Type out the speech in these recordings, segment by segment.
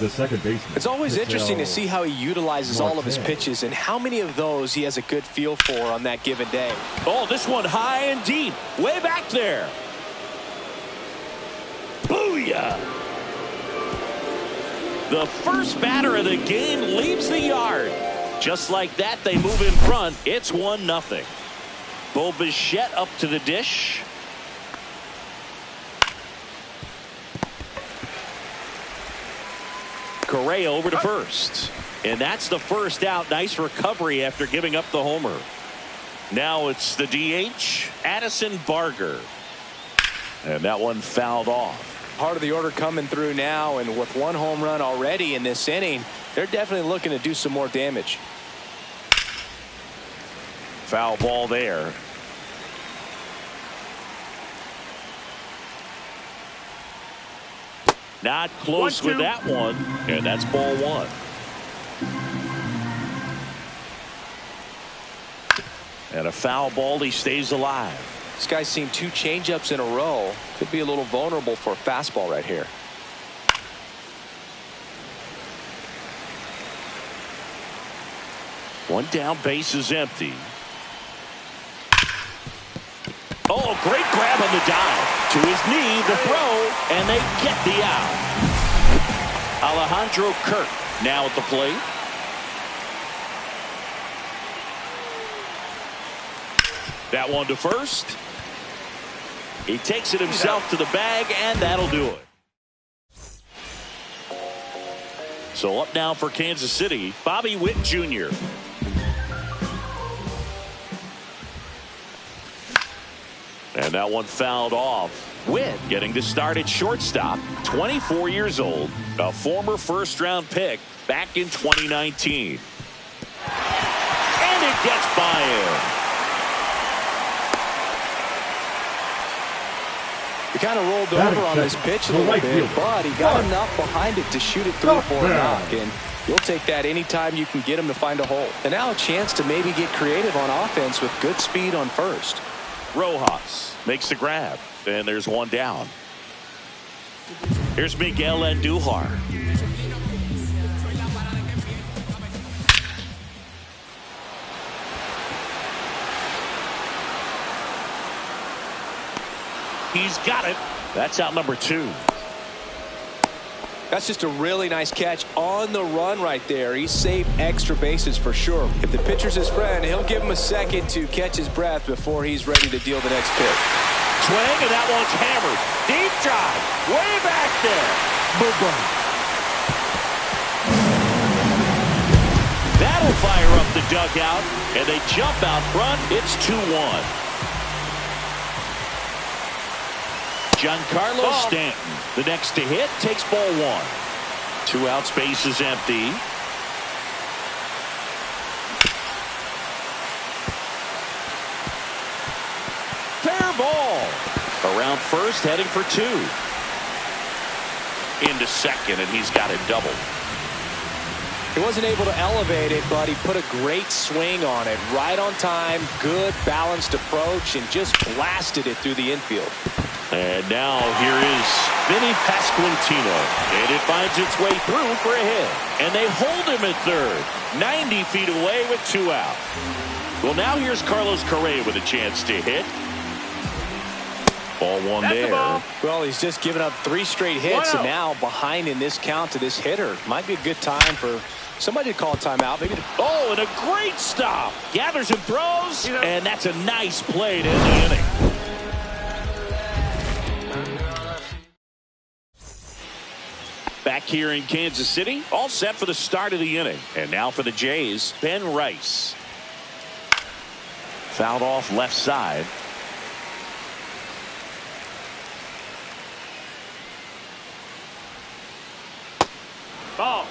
the second baseman. It's always interesting to see how he utilizes all of his pitches and how many of those he has a good feel for on that given day. Oh, this one high and deep, way back there. Booyah! The first batter of the game leaves the yard. Just like that, they move in front. It's 1-0. Bo Bichette up to the dish. Correa over to first. And that's the first out. Nice recovery after giving up the homer. Now it's the DH, Addison Barger. And that one fouled off. Part of the order coming through now, and with one home run already in this inning, they're definitely looking to do some more damage. Foul ball there. Not close with that one, and that's ball one. And a foul ball, he stays alive. This guy's seen 2 changeups in a row. Could be a little vulnerable for a fastball right here. One down, base is empty. Oh, great grab on the dive. To his knee, the throw, and they get the out. Alejandro Kirk now at the plate. That one to first. He takes it himself to the bag, and that'll do it. So up now for Kansas City, Bobby Witt Jr. And that one fouled off. Witt getting to start at shortstop, 24 years old, a former first-round pick back in 2019. And it gets by him. He kind of rolled over on this pitch a little bit, but he got enough behind it to shoot it through for a knock. And you'll take that anytime you can get him to find a hole. And now a chance to maybe get creative on offense with good speed on first. Rojas makes the grab, and there's one down. Here's Miguel Andujar. He's got it. That's out number 2. That's just a really nice catch on the run right there. He saved extra bases for sure. If the pitcher's his friend, he'll give him a second to catch his breath before he's ready to deal the next pitch. Swing, and that one's hammered. Deep drive, way back there. Boom, boom. That'll fire up the dugout, and they jump out front. It's 2-1. Giancarlo Stanton, the next to hit, takes ball 1. 2 outs, base is empty. Fair ball. Around first, heading for 2. Into second, and he's got it doubled. He wasn't able to elevate it, but he put a great swing on it. Right on time, good balanced approach, and just blasted it through the infield. And now here is Vinny Pasquantino, and it finds its way through for a hit. And they hold him at third, 90 feet away with 2 out. Well, now here's Carlos Correa with a chance to hit. Ball 1 there. Well, he's just given up 3 straight hits, and now behind in this count to this hitter. Might be a good time for somebody to call a timeout. Maybe. Oh, and a great stop. Gathers and throws, and that's a nice play to end the inning. Back here in Kansas City, all set for the start of the inning. And now for the Jays, Ben Rice. Fouled off left side. Ball.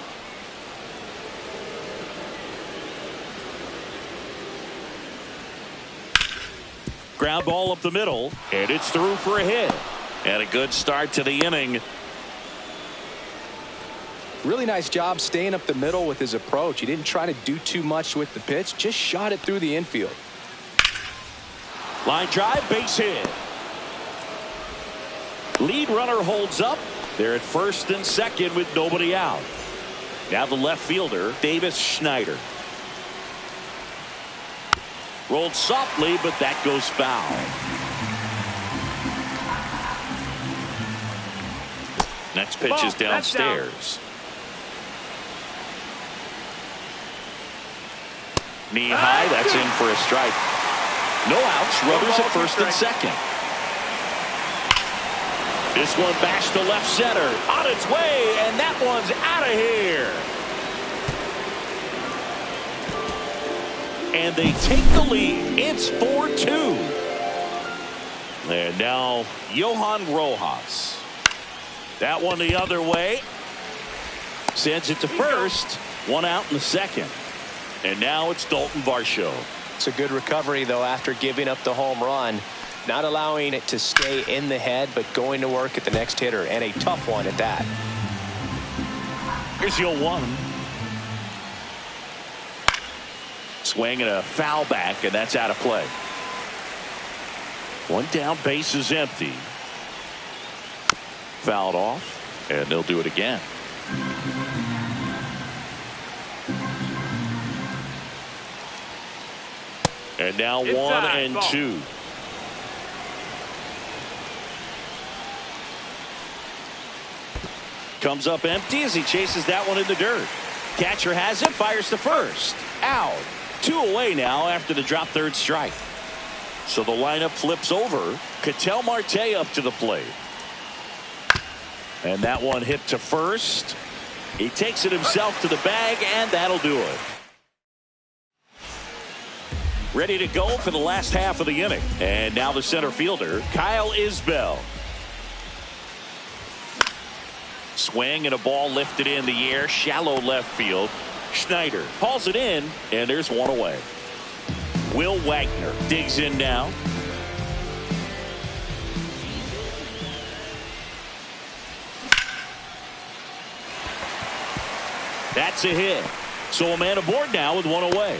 Ground ball up the middle, and it's through for a hit. And a good start to the inning. Really nice job staying up the middle with his approach. He didn't try to do too much with the pitch, just shot it through the infield. Line drive, base hit. Lead runner holds up. They're at first and second with nobody out. Now the left fielder, Davis Schneider. Rolled softly, but that goes foul. Next pitch is downstairs. Knee high, that's in for a strike. No outs, runners at first and second. This one bashed to left center. On its way, and that one's out of here. And they take the lead. It's 4-2. And now Johan Rojas. That one the other way. Sends it to first. One out in the second. And now it's Dalton Varsho. It's a good recovery, though, after giving up the home run. Not allowing it to stay in the head, but going to work at the next hitter, and a tough one at that. Here's your one. Swing and a foul back, and that's out of play. One down, base is empty. Fouled off, and they'll do it again. And now 1-2. Comes up empty as he chases that one in the dirt. Catcher has it, fires to first. Out. 2 away now after the drop third strike. So the lineup flips over. Ketel Marte up to the plate. And that one hit to first. He takes it himself to the bag, and that'll do it. Ready to go for the last half of the inning. And now the center fielder, Kyle Isbell. Swing and a ball lifted in the air, shallow left field. Schneider hauls it in, and there's one away. Will Wagner digs in now. That's a hit. So a man aboard now with one away.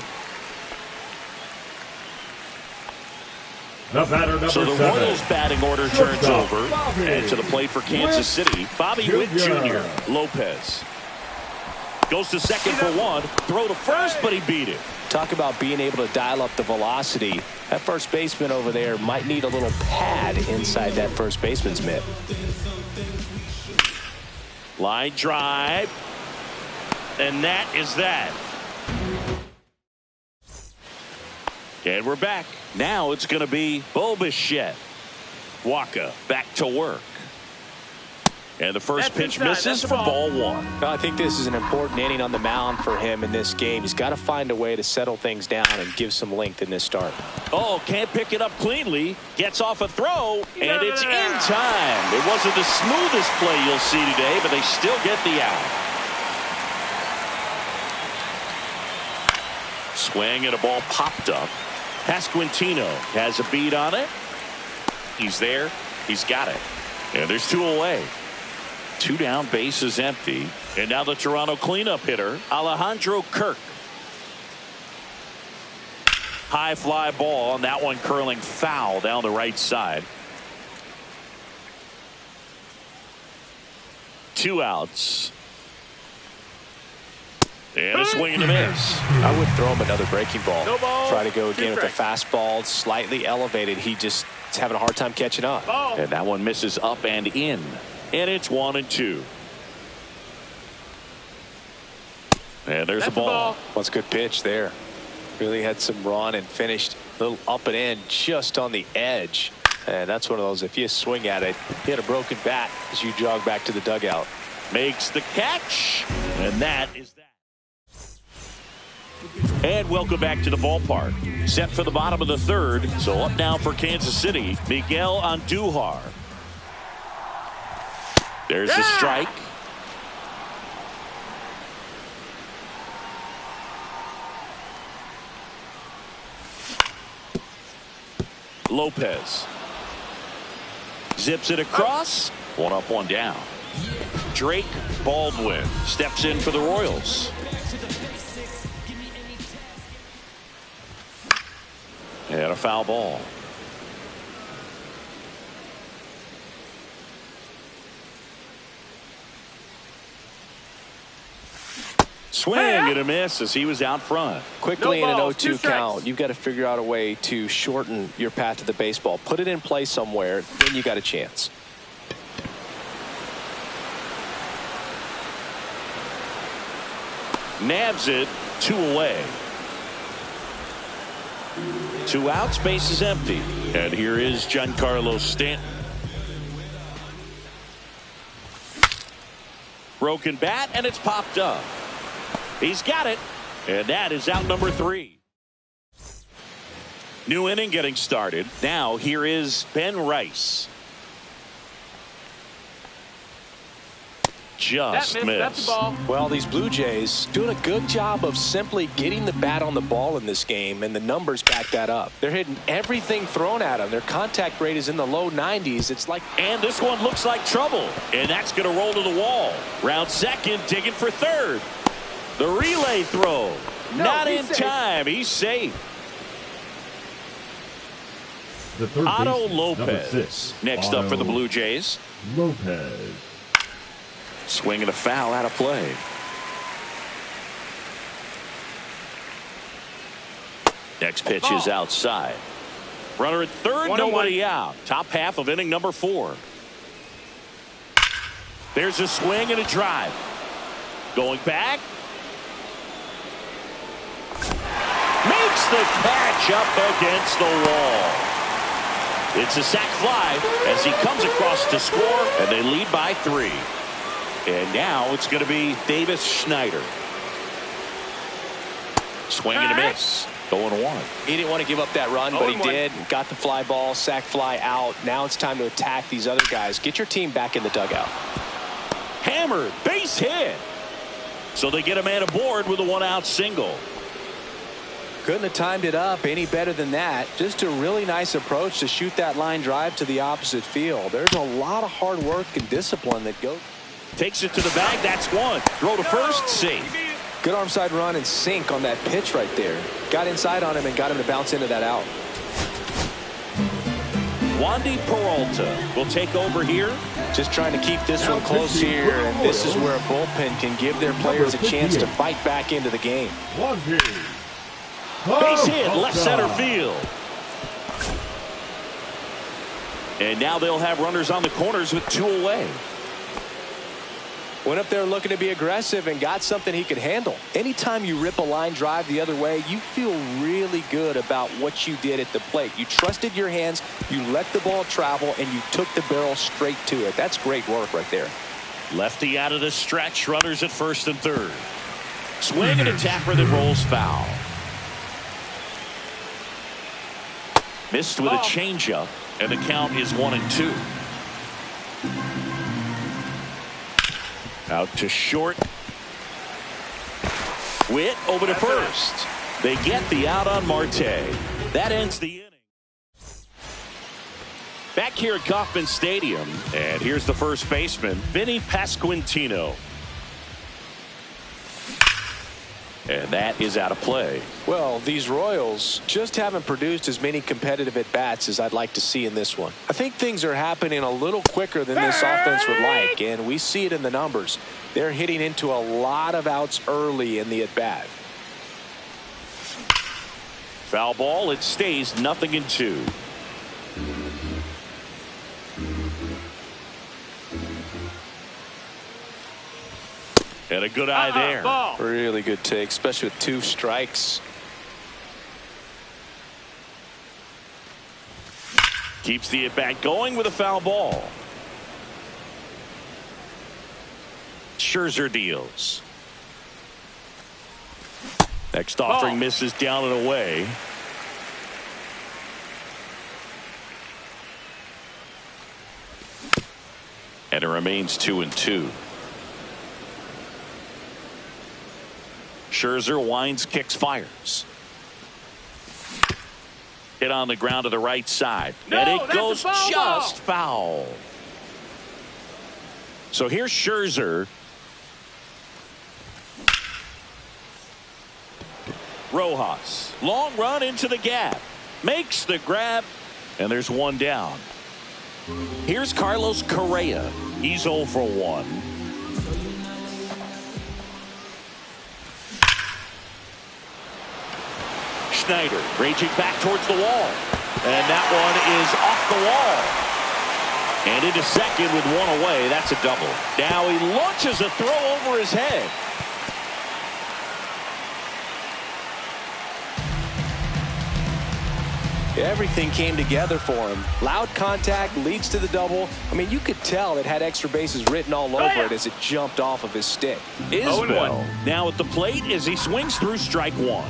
The batter, number so the 7. Royals batting order turns over. And to the plate for Kansas City, Bobby Witt Jr. Lopez. Goes to second for one. Throw to first, but he beat it. Talk about being able to dial up the velocity. That first baseman over there might need a little pad inside that first baseman's mitt. Line drive. And that is that. And we're back. Now it's going to be Bo Bichette. Waka back to work. And the first pitch misses for ball one. I think this is an important inning on the mound for him in this game. He's got to find a way to settle things down and give some length in this start. Oh, can't pick it up cleanly. Gets off a throw, and it's in time. It wasn't the smoothest play you'll see today, but they still get the out. Swing and a ball popped up. Pasquantino has a beat on it. He's there. He's got it. And there's 2 away. 2 down, base is empty. And now the Toronto cleanup hitter, Alejandro Kirk. High fly ball, and that one curling foul down the right side. 2 outs. And a swing and a miss. I would throw him another breaking ball. No ball. Try to go again with a fastball, slightly elevated. He just is having a hard time catching up. And that one misses up and in. And it's 1-2. And there's a ball. That's a good pitch there. Really had some run and finished a little up and in just on the edge. And that's one of those, if you swing at it, hit a broken bat as you jog back to the dugout. Makes the catch. And that is that. And welcome back to the ballpark. Set for the bottom of the third. So up now for Kansas City, Miguel Andujar. There's the strike. Lopez zips it across. 1 up, 1 down. Drake Baldwin steps in for the Royals. And a foul ball. Swing and a miss as he was out front. Quickly in an 0-2 count, you've got to figure out a way to shorten your path to the baseball. Put it in play somewhere, then you got a chance. Nabs it, 2 away. 2 outs, base is empty. And here is Giancarlo Stanton. Broken bat, and it's popped up. He's got it, and that is out number 3. New inning getting started. Now here is Ben Rice. Just missed. Well, these Blue Jays doing a good job of simply getting the bat on the ball in this game, and the numbers back that up. They're hitting everything thrown at them. Their contact rate is in the low 90s. It's like, and this one looks like trouble, and that's going to roll to the wall. Round second, digging for third. The relay throw, not in time. He's safe. Otto Lopez next up for the Blue Jays. Lopez. Swing and a foul out of play. Next pitch is outside. Runner at third, nobody out. Top half of inning number 4. There's a swing and a drive. Going back. Makes the catch up against the wall. It's a sac fly as he comes across to score, and they lead by 3. And now it's going to be Davis Schneider. Swing and a miss. 0-1. He didn't want to give up that run, but he did. Got the fly ball, sac fly out. Now it's time to attack these other guys. Get your team back in the dugout. Hammered, base hit. So they get a man aboard with a 1-out single. Couldn't have timed it up any better than that. Just a really nice approach to shoot that line drive to the opposite field. There's a lot of hard work and discipline that goes. Takes it to the bag. That's one. Throw to first. Safe. Good arm side run and sink on that pitch right there. Got inside on him and got him to bounce into that out. Wandy Peralta will take over here. Just trying to keep this one close here, and this is where a bullpen can give their players a chance to fight back into the game. Base hit, left center field. And now they'll have runners on the corners with 2 away. Went up there looking to be aggressive and got something he could handle. Anytime you rip a line drive the other way, you feel really good about what you did at the plate. You trusted your hands, you let the ball travel, and you took the barrel straight to it. That's great work right there. Lefty out of the stretch, runners at first and third. Swing and a tapper that rolls foul. Missed with a changeup, and the count is 1-2. Out to short. Witt over to first. They get the out on Marte. That ends the inning. Back here at Kauffman Stadium, and here's the first baseman, Vinny Pasquantino. And that is out of play. Well, these Royals just haven't produced as many competitive at-bats as I'd like to see in this one. I think things are happening a little quicker than this offense would like, and we see it in the numbers. They're hitting into a lot of outs early in the at-bat. Foul ball, it stays 0-2. And a good eye there. Really good take, especially with 2 strikes. Keeps the at-bat going with a foul ball. Scherzer deals. Next offering misses down and away. And it remains 2-2. Scherzer winds, kicks, fires. Hit on the ground to the right side. And it goes just foul. So here's Scherzer. Rojas. Long run into the gap. Makes the grab. And there's one down. Here's Carlos Correa. He's 0 for 1. Schneider raging back towards the wall. And that one is off the wall. And into second with one away. That's a double. Now he launches a throw over his head. Everything came together for him. Loud contact leads to the double. I mean, you could tell it had extra bases written all over it as it jumped off of his stick. Isbell now at the plate as he swings through strike one.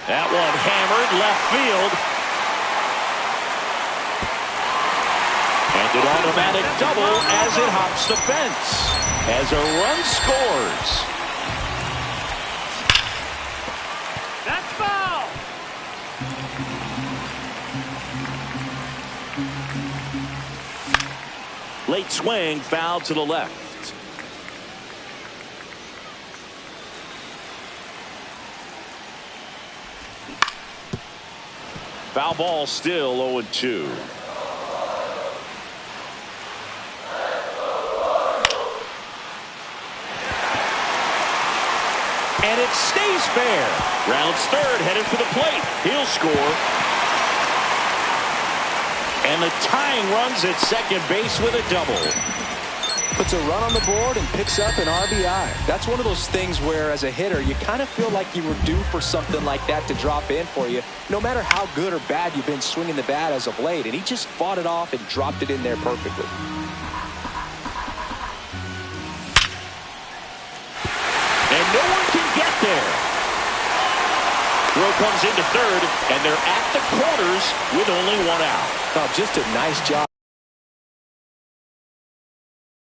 That one hammered left field. And an automatic double as it hops the fence. As a run scores. That's foul. Late swing, foul to the left. Foul ball, still 0-2. And it stays fair. Rounds third, headed for the plate. He'll score. And the tying runs at second base with a double. Puts a run on the board and picks up an RBI. That's one of those things where, as a hitter, you kind of feel like you were due for something like that to drop in for you, no matter how good or bad you've been swinging the bat as of late. And he just fought it off and dropped it in there perfectly. And no one can get there. Throw comes into third, and they're at the corners with only one out. Oh, just a nice job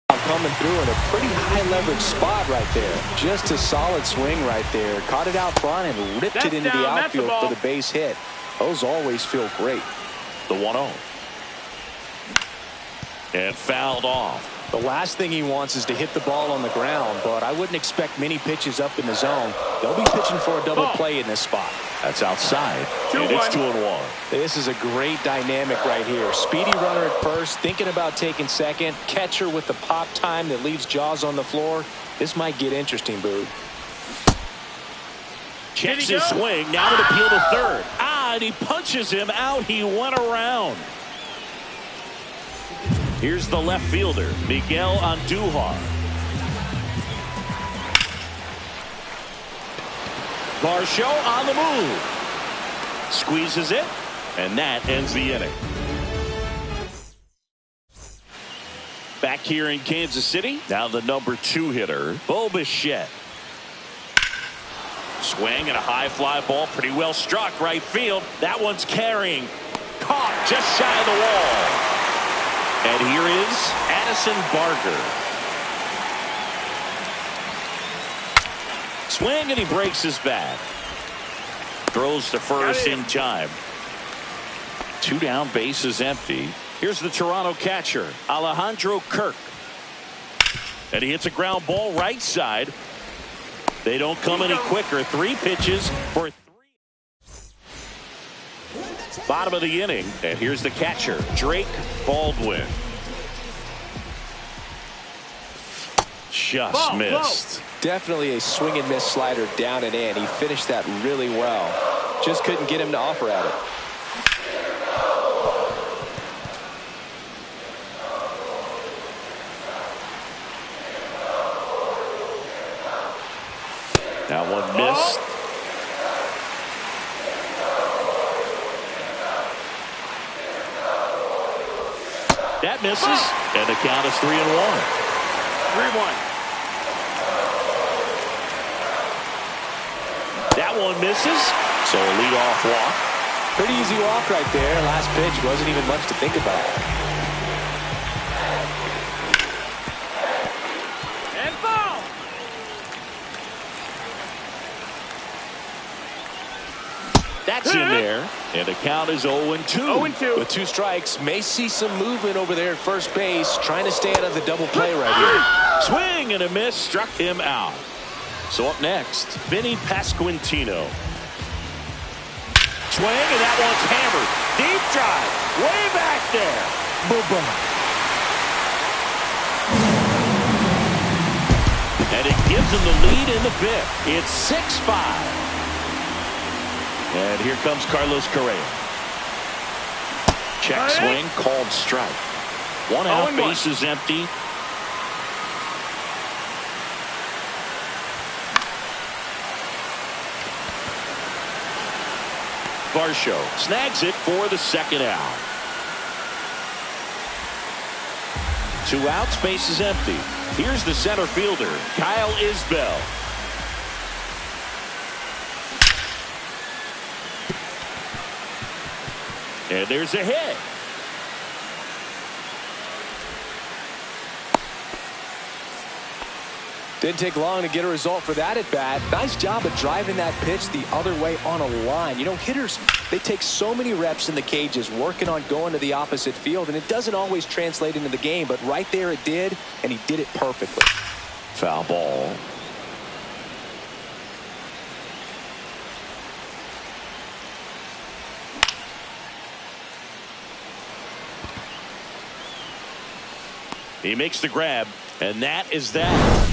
coming through in a pretty high leverage spot right there. Just a solid swing right there. Caught it out front and ripped it into the outfield for the base hit. Those always feel great. The 1-0. And fouled off. The last thing he wants is to hit the ball on the ground, but I wouldn't expect many pitches up in the zone. They'll be pitching for a double play in this spot. That's outside. And it's 2-1. This is a great dynamic right here. Speedy runner at first, thinking about taking second. Catcher with the pop time that leaves Jaws on the floor. This might get interesting, Boog. Checks his swing. Now an appeal to third. And he punches him out. He went around. Here's the left fielder, Miguel Andujar. Varsho on the move. Squeezes it, and that ends the inning. Back here in Kansas City, now the number 2 hitter, Bo Bichette. Swing and a high fly ball, pretty well struck right field. That one's carrying. Caught just shy of the wall. And here is Addison Barger. Swing and he breaks his bat. Throws to first in time. 2 down, bases empty. Here's the Toronto catcher, Alejandro Kirk. And he hits a ground ball right side. They don't come any quicker. 3 pitches for 3. Bottom of the inning, and here's the catcher, Drake Baldwin. Just missed. Definitely a swing and miss slider down and in. He finished that really well. Just couldn't get him to offer at it. Now one missed. That misses, and the count is 3-1. 3-1. That one misses, so a leadoff walk. Pretty easy walk right there. Last pitch wasn't even much to think about. And foul. That's in there, and the count is 0-2. 0-2. With 2 strikes, may see some movement over there at first base, trying to stay out of the double play right here. Swing and a miss, struck him out. So up next, Vinny Pasquantino. Swing, and that one's hammered. Deep drive, way back there. Boom. And it gives him the lead in the 5th. It's 6-5. And here comes Carlos Correa. Check swing, called strike. One out, bases empty. Varsho snags it for the second out. 2 outs, bases empty. Here's the center fielder, Kyle Isbell. And there's a hit. Didn't take long to get a result for that at bat. Nice job of driving that pitch the other way on a line. You know, hitters, they take so many reps in the cages working on going to the opposite field, and it doesn't always translate into the game, but right there it did, and he did it perfectly. Foul ball. He makes the grab, and that is that.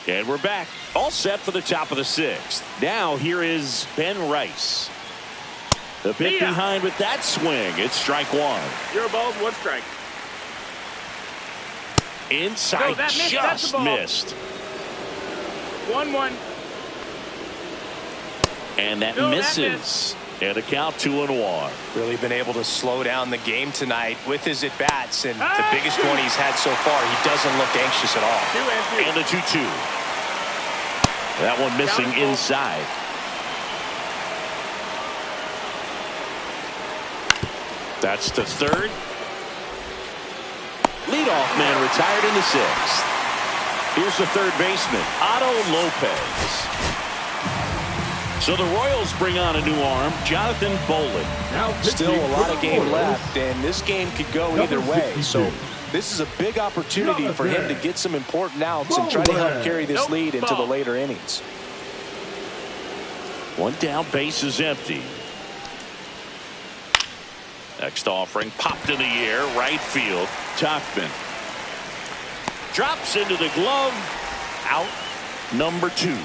And we're back, all set for the top of the 6th. Now here is Ben Rice. The bit behind with that swing. It's strike 1. 0 balls, 1 strike. Inside, just missed. 1-1. And that misses. And a count 2-1. Really been able to slow down the game tonight with his at-bats, and the biggest one he's had so far. He doesn't look anxious at all. 2-2. And the 2-2. That one missing inside. That's the 3rd. Leadoff man retired in the 6th. Here's the 3rd baseman, Otto Lopez. So the Royals bring on a new arm, Jonathan Bolin. Still a lot of game left, and this game could go either way. So this is a big opportunity for him to get some important outs and try to help carry this lead into the later innings. 1 down, bases empty. Next offering popped in the air, right field. Tauchman drops into the glove. Out number 2.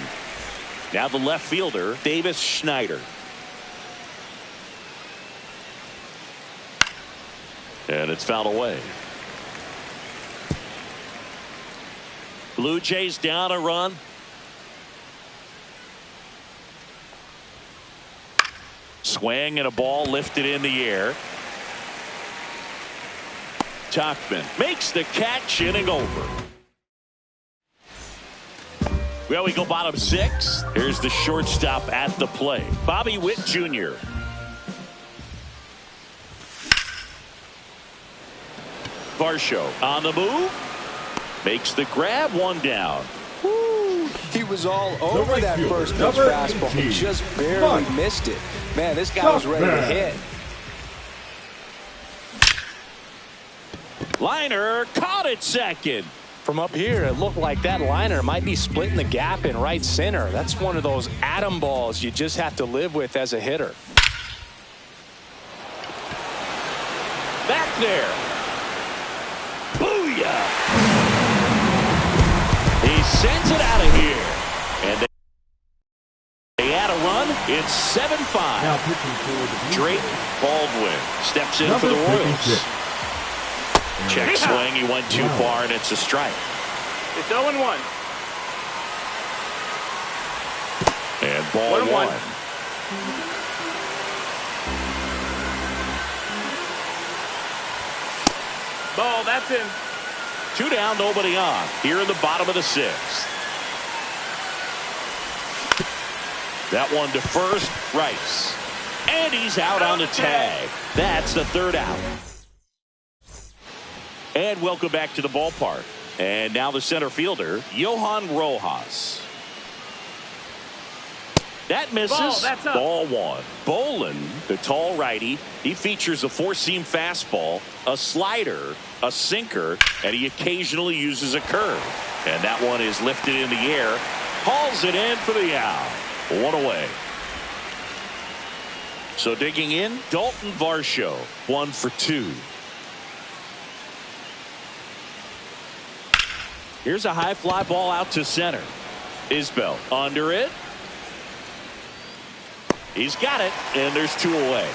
Now the left fielder, Davis Schneider. And it's fouled away. Blue Jays down a run. Swing and a ball lifted in the air. Tauchman makes the catch, inning over. Well, we go bottom 6. Here's the shortstop at the plate, Bobby Witt Jr. Varsho on the move. Makes the grab, 1 down. Woo, he was all over that first pitch fastball. He just barely missed it. Man, this guy was ready to hit. Liner caught it second. From up here, it looked like that liner might be splitting the gap in right center. That's one of those atom balls you just have to live with as a hitter. Back there. Booyah! He sends it out of here. And they add a run. It's 7-5. Drake Baldwin steps in for the Royals. Check swing. He went too far, and it's a strike. It's 0-1. And ball 1. Ball, that's in. 2 down, nobody on. Here in the bottom of the 6th. That one to first, Rice. And he's out on the tag. That's the 3rd out. And welcome back to the ballpark. And now the center fielder, Johan Rojas. That misses. Ball 1. Bolin, the tall righty, he features a 4-seam fastball, a slider, a sinker, and he occasionally uses a curve. And that one is lifted in the air. Hauls it in for the out. 1 away. So digging in, Dalton Varsho, 1 for 2. Here's a high fly ball out to center. Isbell under it. He's got it, and there's 2 away.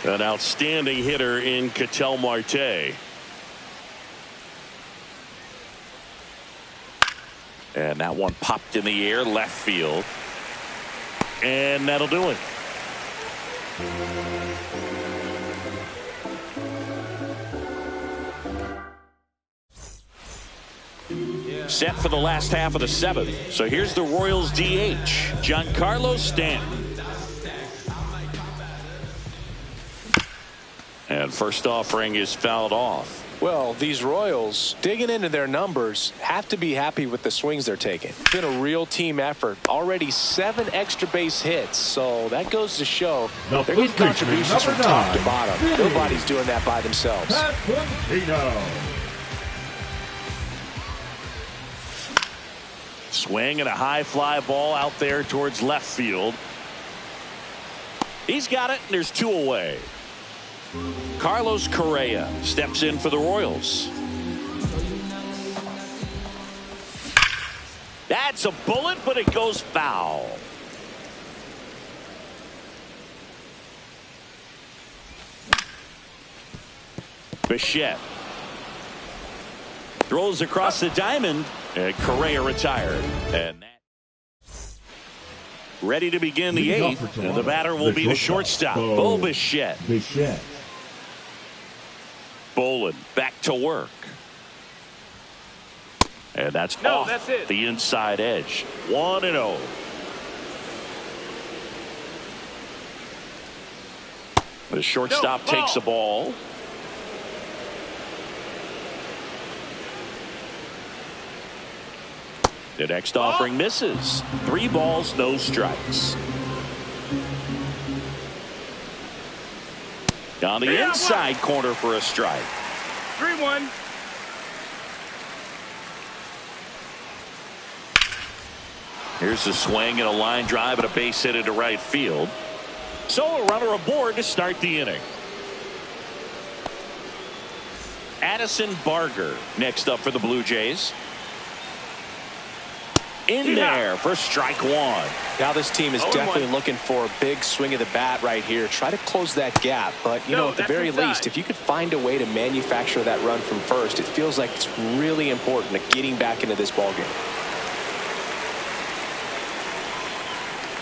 An outstanding hitter in Ketel Marte. And that one popped in the air, left field. And that'll do it. Set for the last half of the 7th. So here's the Royals DH, Giancarlo Stanton. And first offering is fouled off. Well, these Royals, digging into their numbers, have to be happy with the swings they're taking. It's been a real team effort. Already 7 extra base hits, so that goes to show they're getting contributions from top to bottom. Nobody's doing that by themselves. Swing and a high fly ball out there towards left field. He's got it, and there's 2 away. Carlos Correa steps in for the Royals. That's a bullet, but it goes foul. Bichette throws across the diamond, and Correa retired. And ready to begin the 8th, and the batter will be the shortstop, Bo Bichette. Bolin back to work. And that's the inside edge. 1-0. The shortstop takes the ball. The next offering misses. 3 balls, no strikes. On the inside corner for a strike. 3-1. Here's a swing and a line drive and a base hit into right field. So a runner aboard to start the inning. Addison Barger next up for the Blue Jays. In there for strike 1. Now this team is definitely looking for a big swing of the bat right here. Try to close that gap. But, you know, at the very least, if you could find a way to manufacture that run from first, it feels like it's really important to getting back into this ballgame.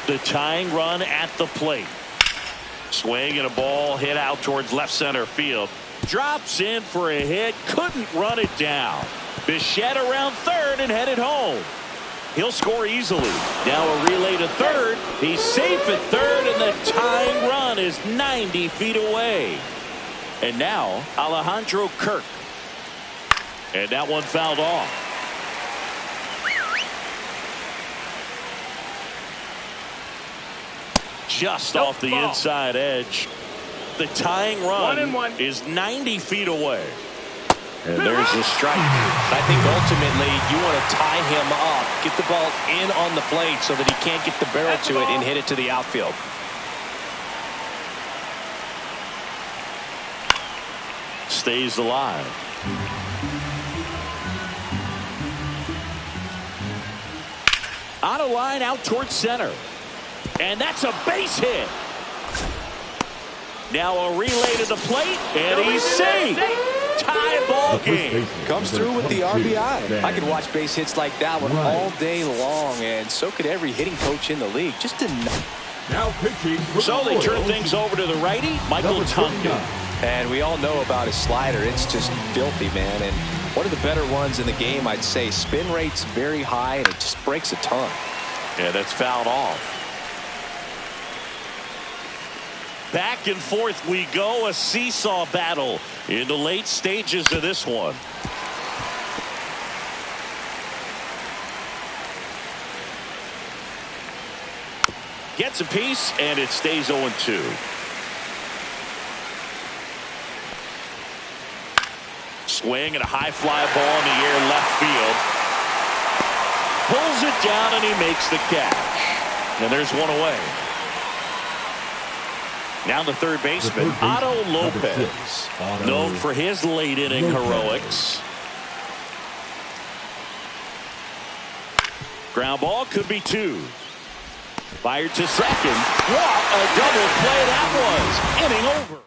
The tying run at the plate. Swing and a ball hit out towards left center field. Drops in for a hit. Couldn't run it down. Bichette around third and headed home. He'll score easily. Now a relay to third. He's safe at third, and the tying run is 90 feet away. And now Alejandro Kirk. And that one fouled off. Just off the inside edge. The tying run is 90 feet away. And there's the strike. I think ultimately you want to tie him up, get the ball in on the plate so that he can't get the barrel to it and hit it to the outfield. Stays alive. On a line out towards center. And that's a base hit. Now a relay to the plate, and he's safe. Tie ball game. Comes through with the RBI. I could watch base hits like that one all day long, and so could every hitting coach in the league. Just enough. Now pitching. So they turn things over to the righty, Michael Tonkin. And we all know about his slider. It's just filthy, man. And one of the better ones in the game, I'd say. Spin rate's very high, and it just breaks a ton. Yeah, that's fouled off. Back and forth we go, a seesaw battle in the late stages of this one. Gets a piece, and it stays 0-2. Swing and a high fly ball in the air left field. Pulls it down, and he makes the catch. And there's one away. Now the third baseman, Otto Lopez, known for his late inning heroics. Ground ball could be 2. Fired to second. What a double play that was. Inning over.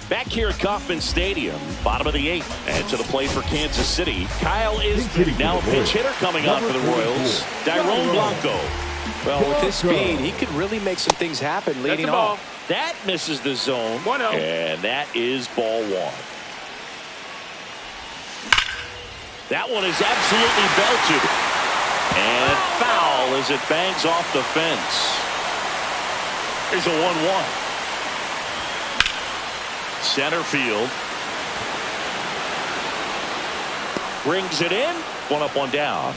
Back here at Kauffman Stadium, bottom of the 8th, and to the plate for Kansas City, Kyle is now a pinch hitter coming on for the Royals, Dairon Blanco. Well, with his speed, he could really make some things happen leading off. That misses the zone, 1-0. and that is ball 1. That one is absolutely belted, and foul as it bangs off the fence. Here's a 1-1. Center field. Brings it in. 1 up, 1 down.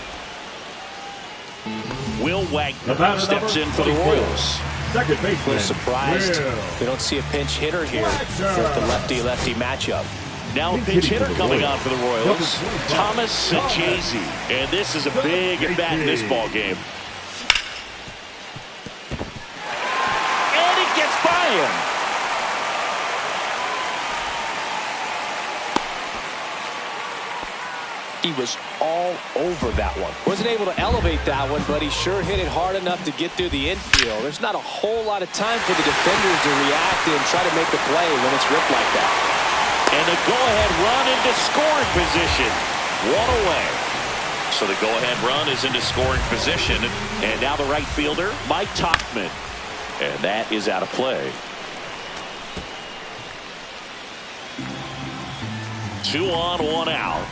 Will Wagner steps in for the Royals. Second baseman. A little surprised we don't see a pinch hitter here with the lefty-lefty matchup. Now a pinch hitter coming on for the Royals, Thomas Sanchez. And this is a big at-bat in this ball game. And it gets by him. He was all over that one. Wasn't able to elevate that one, but he sure hit it hard enough to get through the infield. There's not a whole lot of time for the defenders to react and try to make the play when it's ripped like that. And the go-ahead run into scoring position. 1 away. So the go-ahead run is into scoring position. And now the right fielder, Mike Tauchman. And that is out of play. 2 on, 1 out.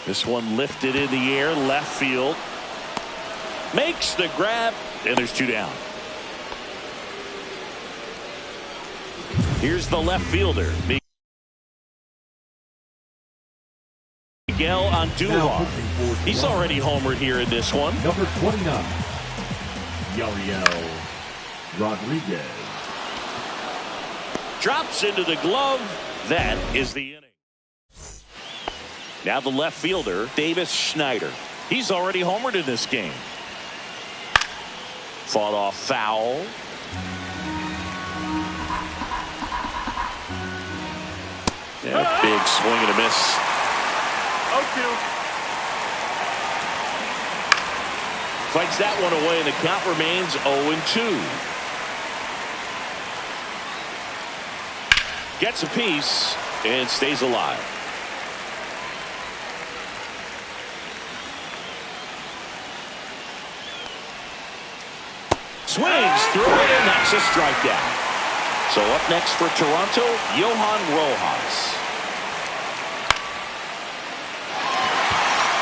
This one lifted in the air, left field. Makes the grab, and there's 2 down. Here's the left fielder, Miguel Andujar. He's already homered here in this one. Number 29, Yariel Rodriguez. Drops into the glove. That is the inning. Now the left fielder, Davis Schneider. He's already homered in this game. Fought off foul. Yeah, big swing and a miss. 0-2. Fights that one away, and the count remains 0-2. Gets a piece and stays alive. Swings through it, and that's a strikeout. So up next for Toronto, Johan Rojas.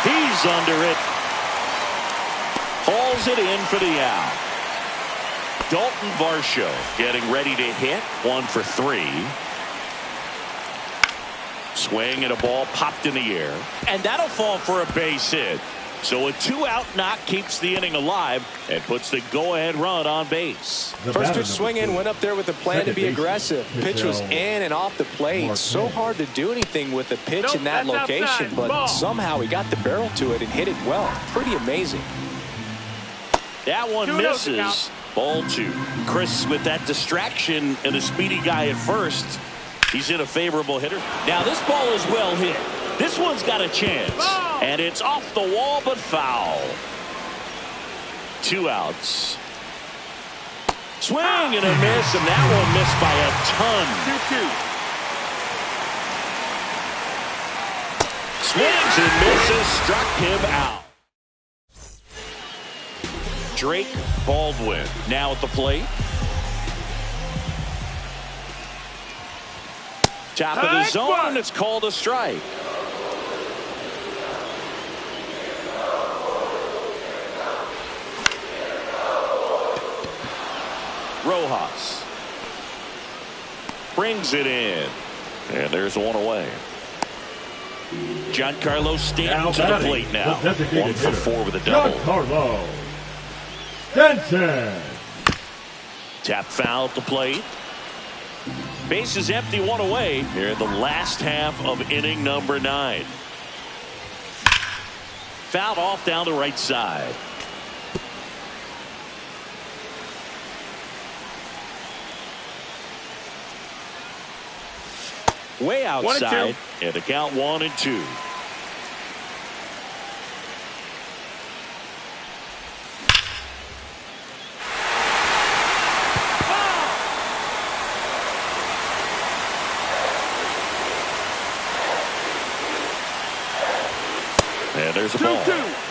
He's under it. Hauls it in for the out. Dalton Varsho getting ready to hit. 1 for 3. Swing and a ball popped in the air. And that'll fall for a base hit. So a 2-out knock keeps the inning alive and puts the go-ahead run on base. First pitch swing in, went up there with a plan to be aggressive. Pitch was in and off the plate. So hard to do anything with the pitch in that location, but somehow he got the barrel to it and hit it well. Pretty amazing. That one misses. Ball 2. Chris with that distraction and a speedy guy at first. He's in a favorable hitter. Now this ball is well hit. This one's got a chance. And it's off the wall, but foul. 2 outs. Swing and a miss, and that one missed by a ton. 2-2. Swings and misses, struck him out. Drake Baldwin now at the plate. Top of the zone, and it's called a strike. Rojas brings it in, and there's 1 away. Giancarlo Stanton to the plate now. 1 for 4 with a double. Giancarlo Stanton. Tap foul at the plate. Base is empty, 1 away here in the last half of inning number 9. Fouled off down the right side. way 1 and 2. outside, and the count 1-2. And there's a ball. 2-2.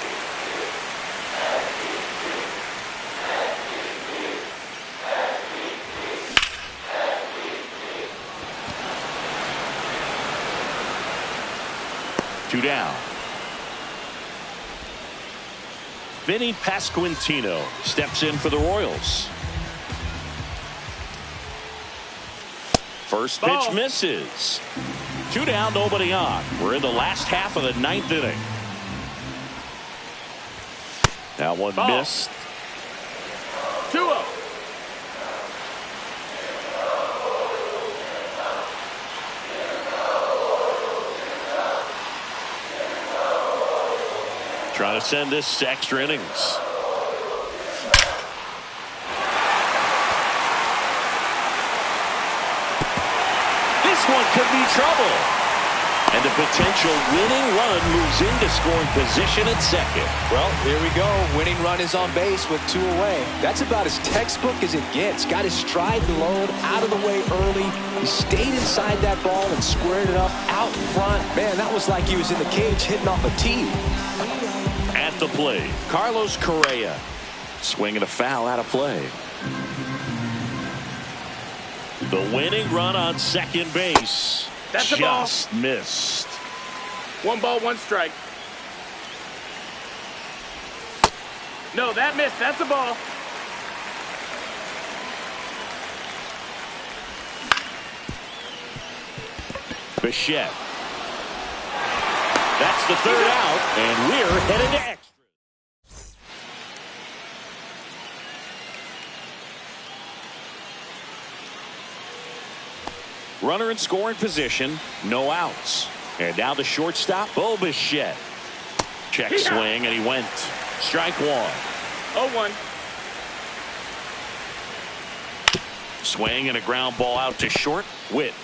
Two down. Vinny Pasquantino steps in for the Royals. First pitch misses. Two down, nobody on. We're in the last half of the 9th inning. That one missed. 2-0. Trying to send this to extra innings. This one could be trouble. And the potential winning run moves into scoring position at second. Well, here we go. Winning run is on base with 2 away. That's about as textbook as it gets. Got his stride load out of the way early. He stayed inside that ball and squared it up out front. Man, that was like he was in the cage hitting off a tee. At the plate, Carlos Correa. Swinging a foul out of play. The winning run on second base. That's a ball. Just missed. 1 ball, 1 strike. No, that missed. That's a ball. Bichette. That's the 3rd out, and we're headed to extra. Runner in scoring position, no outs. And now the shortstop, Bo Bichette. Check swing, and he went. Strike 1. 0-1. Swing and a ground ball out to short. Witt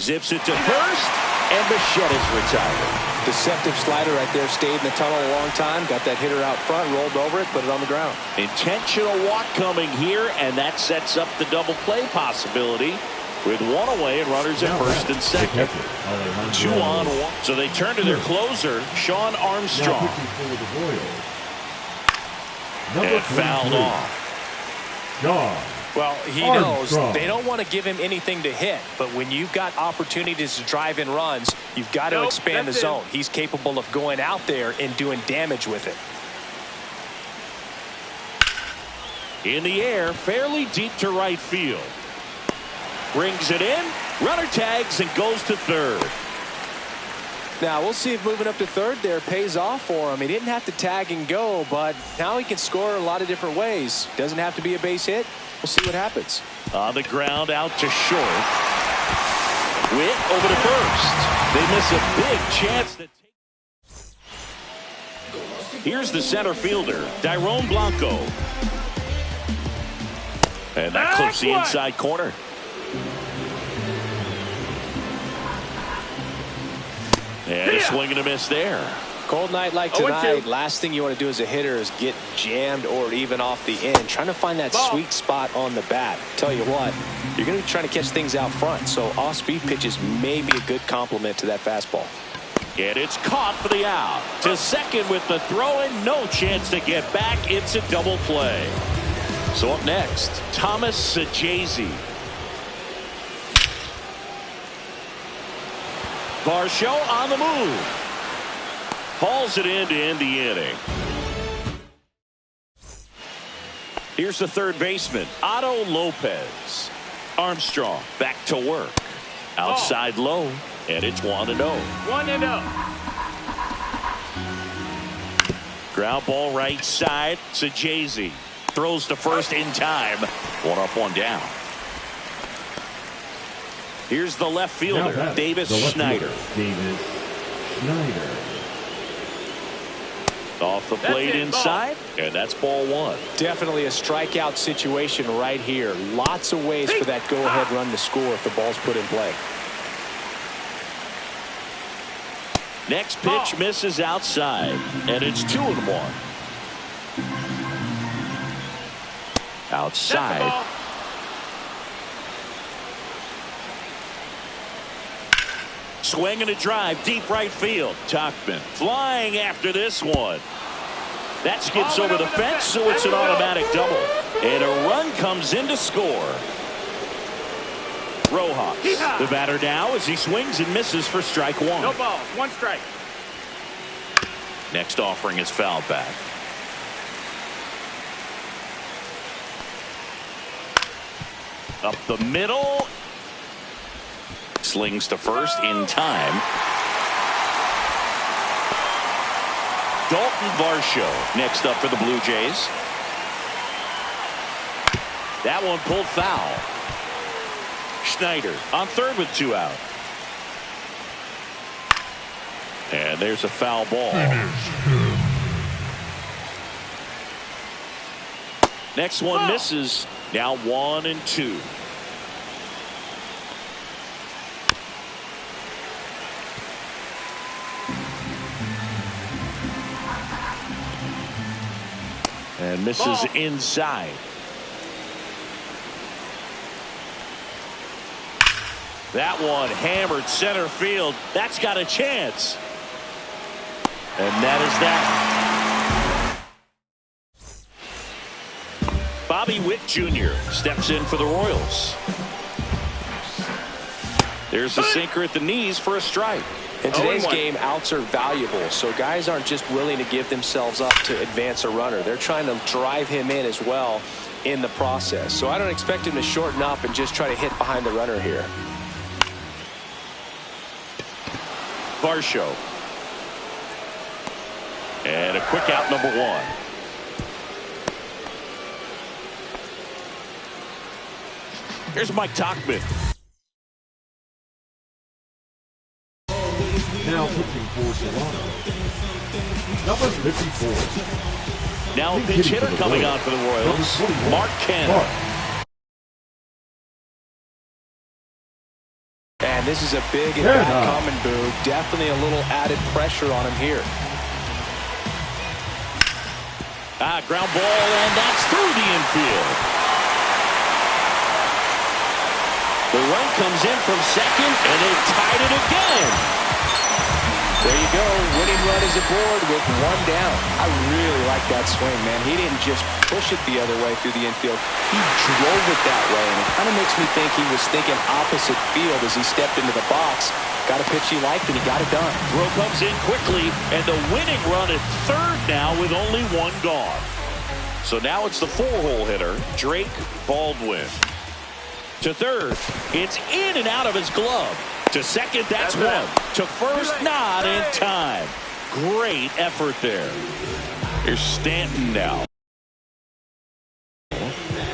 zips it to first, and Bichette is retired. Deceptive slider right there. Stayed in the tunnel a long time. Got that hitter out front, rolled over it, put it on the ground. Intentional walk coming here, and that sets up the double play possibility. With 1 away and runners at first and second. 2 on 1. So they turn to their closer, Sean Armstrong. And fouled off. Well, he knows they don't want to give him anything to hit, but when you've got opportunities to drive in runs, you've got to expand the zone. He's capable of going out there and doing damage with it. In the air, fairly deep to right field. Brings it in, runner tags and goes to third. Now we'll see if moving up to third there pays off for him. He didn't have to tag and go, but now he can score a lot of different ways. Doesn't have to be a base hit. We'll see what happens. On the ground out to short. Witt over to first. They miss a big chance to take. Here's the center fielder, Dairon Blanco. And that clips the inside corner. And a swing and a miss there. Cold night like tonight, last thing you want to do as a hitter is get jammed or even off the end. Trying to find that sweet spot on the bat. Tell you what, you're going to be trying to catch things out front, so off-speed pitches may be a good complement to that fastball. And it's caught for the out. To second with the throw and no chance to get back. It's a double play. So up next, Thomas Sajazi. Varsho on the move. Hauls it in to end the inning. Here's the third baseman, Otto Lopez. Armstrong back to work. Outside low, and it's 1-0. 1-0. Ground ball right side. Sajazi throws to first in time. 1 up, 1 down. Here's the left fielder, Davis Schneider. Off the plate inside, and that's ball 1. Definitely a strikeout situation right here. Lots of ways for that go-ahead run to score if the ball's put in play. Next pitch misses outside, and it's 2-1. Outside. Swing and a drive, deep right field. Tauchman flying after this one. That skips over the fence, so it's an automatic double. And a run comes in to score. Rojas, the batter now as he swings and misses for strike one. No balls, one strike. Next offering is fouled back. Up the middle. Slings to first in time. Dalton Varsho next up for the Blue Jays. That one pulled foul. Schneider on third with 2 out. And there's a foul ball. Next one misses. Now 1-2. And misses inside. That one hammered center field. That's got a chance. And that is that. Bobby Witt Jr. steps in for the Royals. There's a sinker at the knees for a strike. In today's game, outs are valuable, so guys aren't just willing to give themselves up to advance a runner. They're trying to drive him in as well in the process. So I don't expect him to shorten up and just try to hit behind the runner here. Varsho. And a quick out, number 1. Here's Mike Tauchman. Now pitching for Toronto, number 54. Now a pinch hitter coming on for the Royals, Mark Canha. And this is a big and bad coming, Boo. Definitely a little added pressure on him here. Ground ball, and that's through the infield. The run comes in from second, and they tied it again. There you go. Winning run is aboard with 1 down. I really like that swing, man. He didn't just push it the other way through the infield. He drove it that way, and it kind of makes me think he was thinking opposite field as he stepped into the box. Got a pitch he liked, and he got it done. Throw comes in quickly, and the winning run at third now with only 1 gone. So now it's the 4-hole hitter, Drake Baldwin. To third, it's in and out of his glove. To second, that's 1. To first, not in time. Great effort there. Here's Stanton now.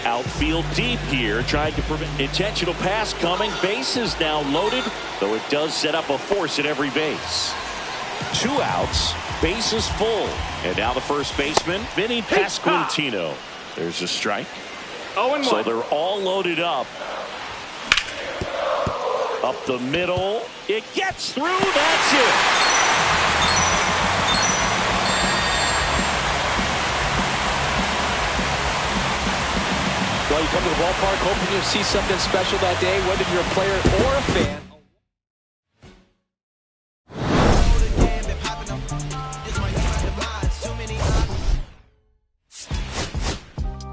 Outfield deep here, trying to prevent intentional pass coming. Bases now loaded, though it does set up a force at every base. 2 outs, bases full. And now the first baseman, Vinny Pasquantino. There's a strike. 0-1. So they're all loaded up. Up the middle. It gets through. That's it. Well, you come to the ballpark hoping you'll see something special that day, whether you're a player or a fan.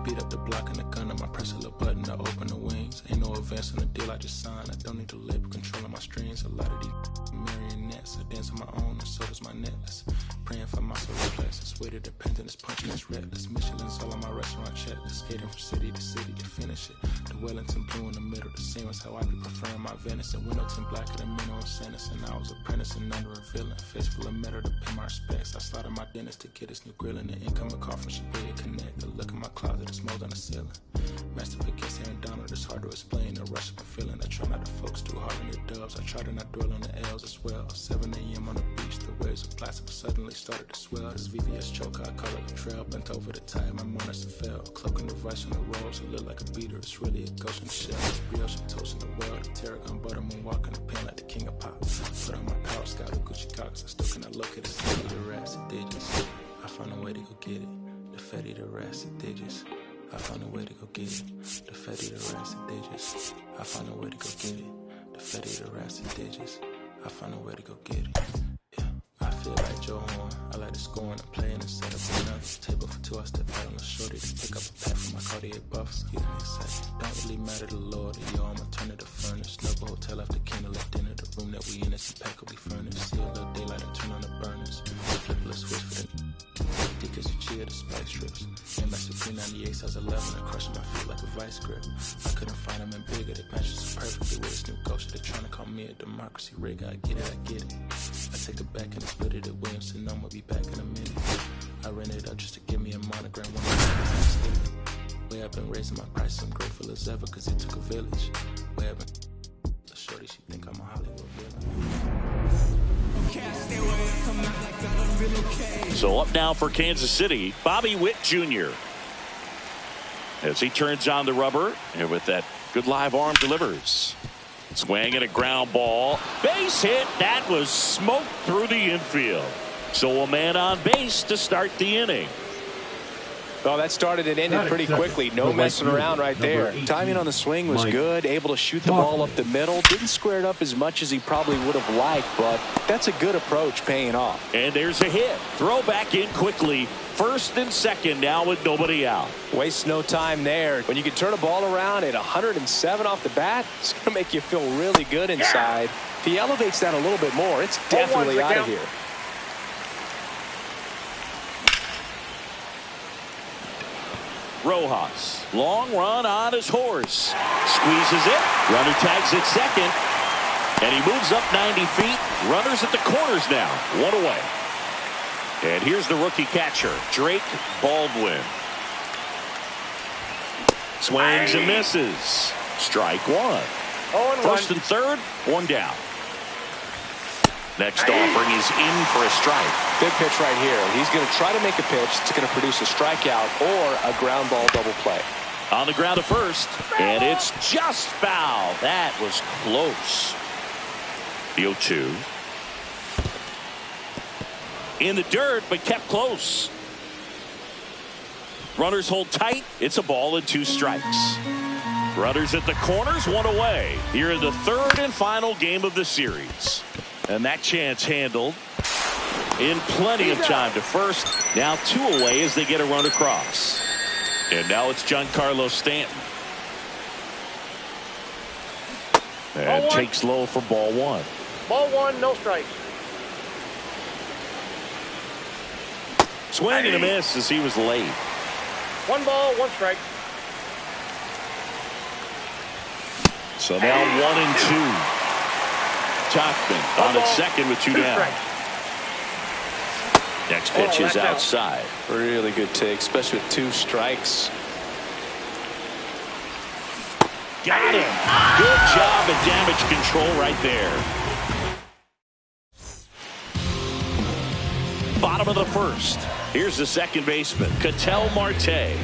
Beat up the block and the gun, I press a little button to open the wings. Ain't no advance on the deal I just signed. I don't need to labor controlling my strings. A lot of these marionettes. I dance on my own and so does my necklace. Praying for my solar plexus. Way to dependent is punching is reckless. Michelin's all on my restaurant checklist. Skating from city to city to finish it. The Wellington blue in the middle. The same as how I be preferring my venison. Windowton black at a minimum sentence. And I was apprentice and under a villain. Face full of metal to pay my respects. I slaughtered my dentist to get his new grill. And the incoming call from Shabia Connect. The look in my closet is mold on the ceiling. Master against Aaron Donald. It's hard to explain the rush of a feeling. I try not to focus too hard on the dubs. I try to not dwell on the L's as well. 7 a.m. on the beach. The waves of plastic suddenly started to swell. This VVS choker, I call it a trail. Bent over the tire, my mornings fell. Cloaking the vice on the rolls, it look like a beater. It's really a ghost in the shell. It's brioche and toast in the world. The tarragon buttermoon walking the pen like the king of pop. Put on my pouch, top scout of Gucci Cox. I still cannot locate the city, the rats and digits. I found a way to go get it. The fatty, the rats and digits. I found a way to go get it. The fatty, the rats and digits. I found a way to go get it. The fatty, the rats and digits. I found a way to go get it. Yeah, I feel like Joe Horn. I like to score and play and set up another table for two. I step out on the shorty to pick up a pack from my Cartier buffs. Excuse me a second. Don't really matter the Lord. Yo, I'ma turn to the furnace. Snuggle hotel after candle at dinner. The room that we in is impeccably furnished. See a little daylight and turn on the burners. Flip a switch for the because you cheer the spike strips. And my Supreme 98 size 11 and crushing my feet like a vice grip. I couldn't find them in bigger. They matches so perfectly with this new ghost. They're trying to call me a democracy rig. I get it, I get it. I take it back and I split it at Williamson. I'm gonna be back in a minute. I ran it up just to give me a monogram. Way I've been raising my price. I'm grateful as ever cause it took a village. Way I've been the shorty, she think I'm a Hollywood villain. So up now for Kansas City, Bobby Witt Jr. As he turns on the rubber and with that good live arm delivers. Swing and a ground ball. Base hit. That was smoked through the infield. So a man on base to start the inning. Well, that started and ended pretty quickly. No messing around right there. Timing on the swing was good. Able to shoot the ball up the middle. Didn't square it up as much as he probably would have liked, but that's a good approach paying off. And there's a hit. Throw back in quickly. First and second now with nobody out. Waste no time there. When you can turn a ball around at 107 off the bat, it's going to make you feel really good inside. If he elevates that a little bit more, it's definitely out of here. Rojas, long run on his horse. Squeezes it. Runner tags at second. And he moves up 90 feet. Runners at the corners now. One away. And here's the rookie catcher, Drake Baldwin. Swings and misses. Strike one. First and third, one down. Next offering is in for a strike. Big pitch right here. He's going to try to make a pitch that's going to produce a strikeout or a ground ball double play. On the ground to first, and it's just foul. That was close. The 0-2. In the dirt, but kept close. Runners hold tight. It's a ball and two strikes. Runners at the corners, one away. Here in the third and final game of the series. And that chance handled in plenty of time to first. Now two away as they get a run across. And now it's Giancarlo Stanton. And takes low for ball one. Ball one, no strikes. Swing and a miss as he was late. One ball, one strike. So now 1-2. Tachman on its second with two down. Next pitch is outside. Really good take, especially with two strikes. Got him. Good job at damage control right there. Bottom of the first. Here's the second baseman, Ketel Marte.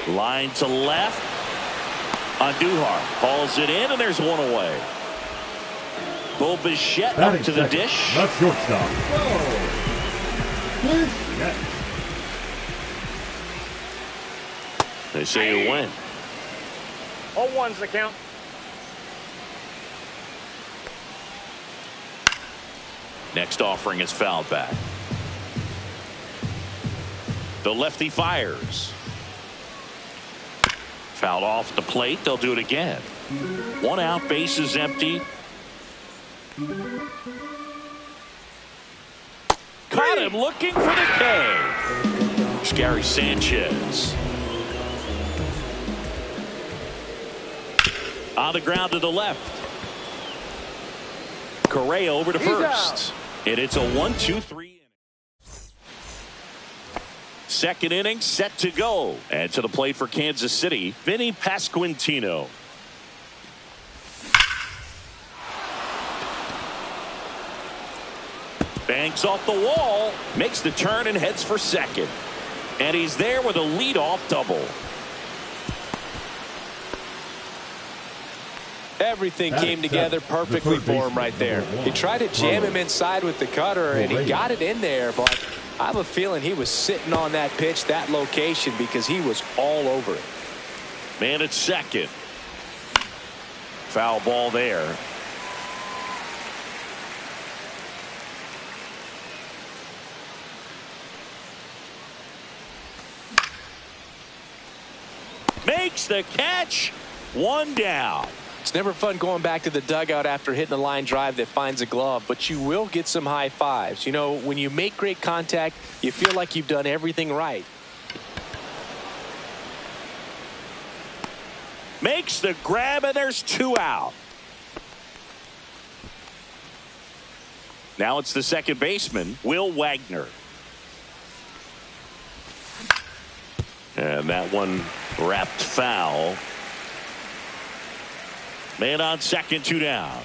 Line to left. Andujar hauls it in, and there's one away. Bo Bichette up to the dish. That's shortstop. They say you win. 0-1's the count. Next offering is fouled back. The lefty fires. Fouled off the plate. They'll do it again. One out, base is empty. Caught him looking for the K. Gary Sanchez. On the ground to the left. Correa over to first. And it's a 1-2-3. Second inning set to go. And to the plate for Kansas City, Vinny Pasquantino. Bangs off the wall, makes the turn and heads for second. And he's there with a leadoff double. Everything came together perfectly for him right there. He tried to jam him inside with the cutter, and he got it in there, but I have a feeling he was sitting on that pitch, that location, because he was all over it. Man at second. Foul ball there. Makes the catch. One down. It's never fun going back to the dugout after hitting a line drive that finds a glove, but you will get some high fives. You know, when you make great contact, you feel like you've done everything right. Makes the grab, and there's 2 out. Now it's the second baseman, Will Wagner. And that one wrapped foul. Man on second, 2 down.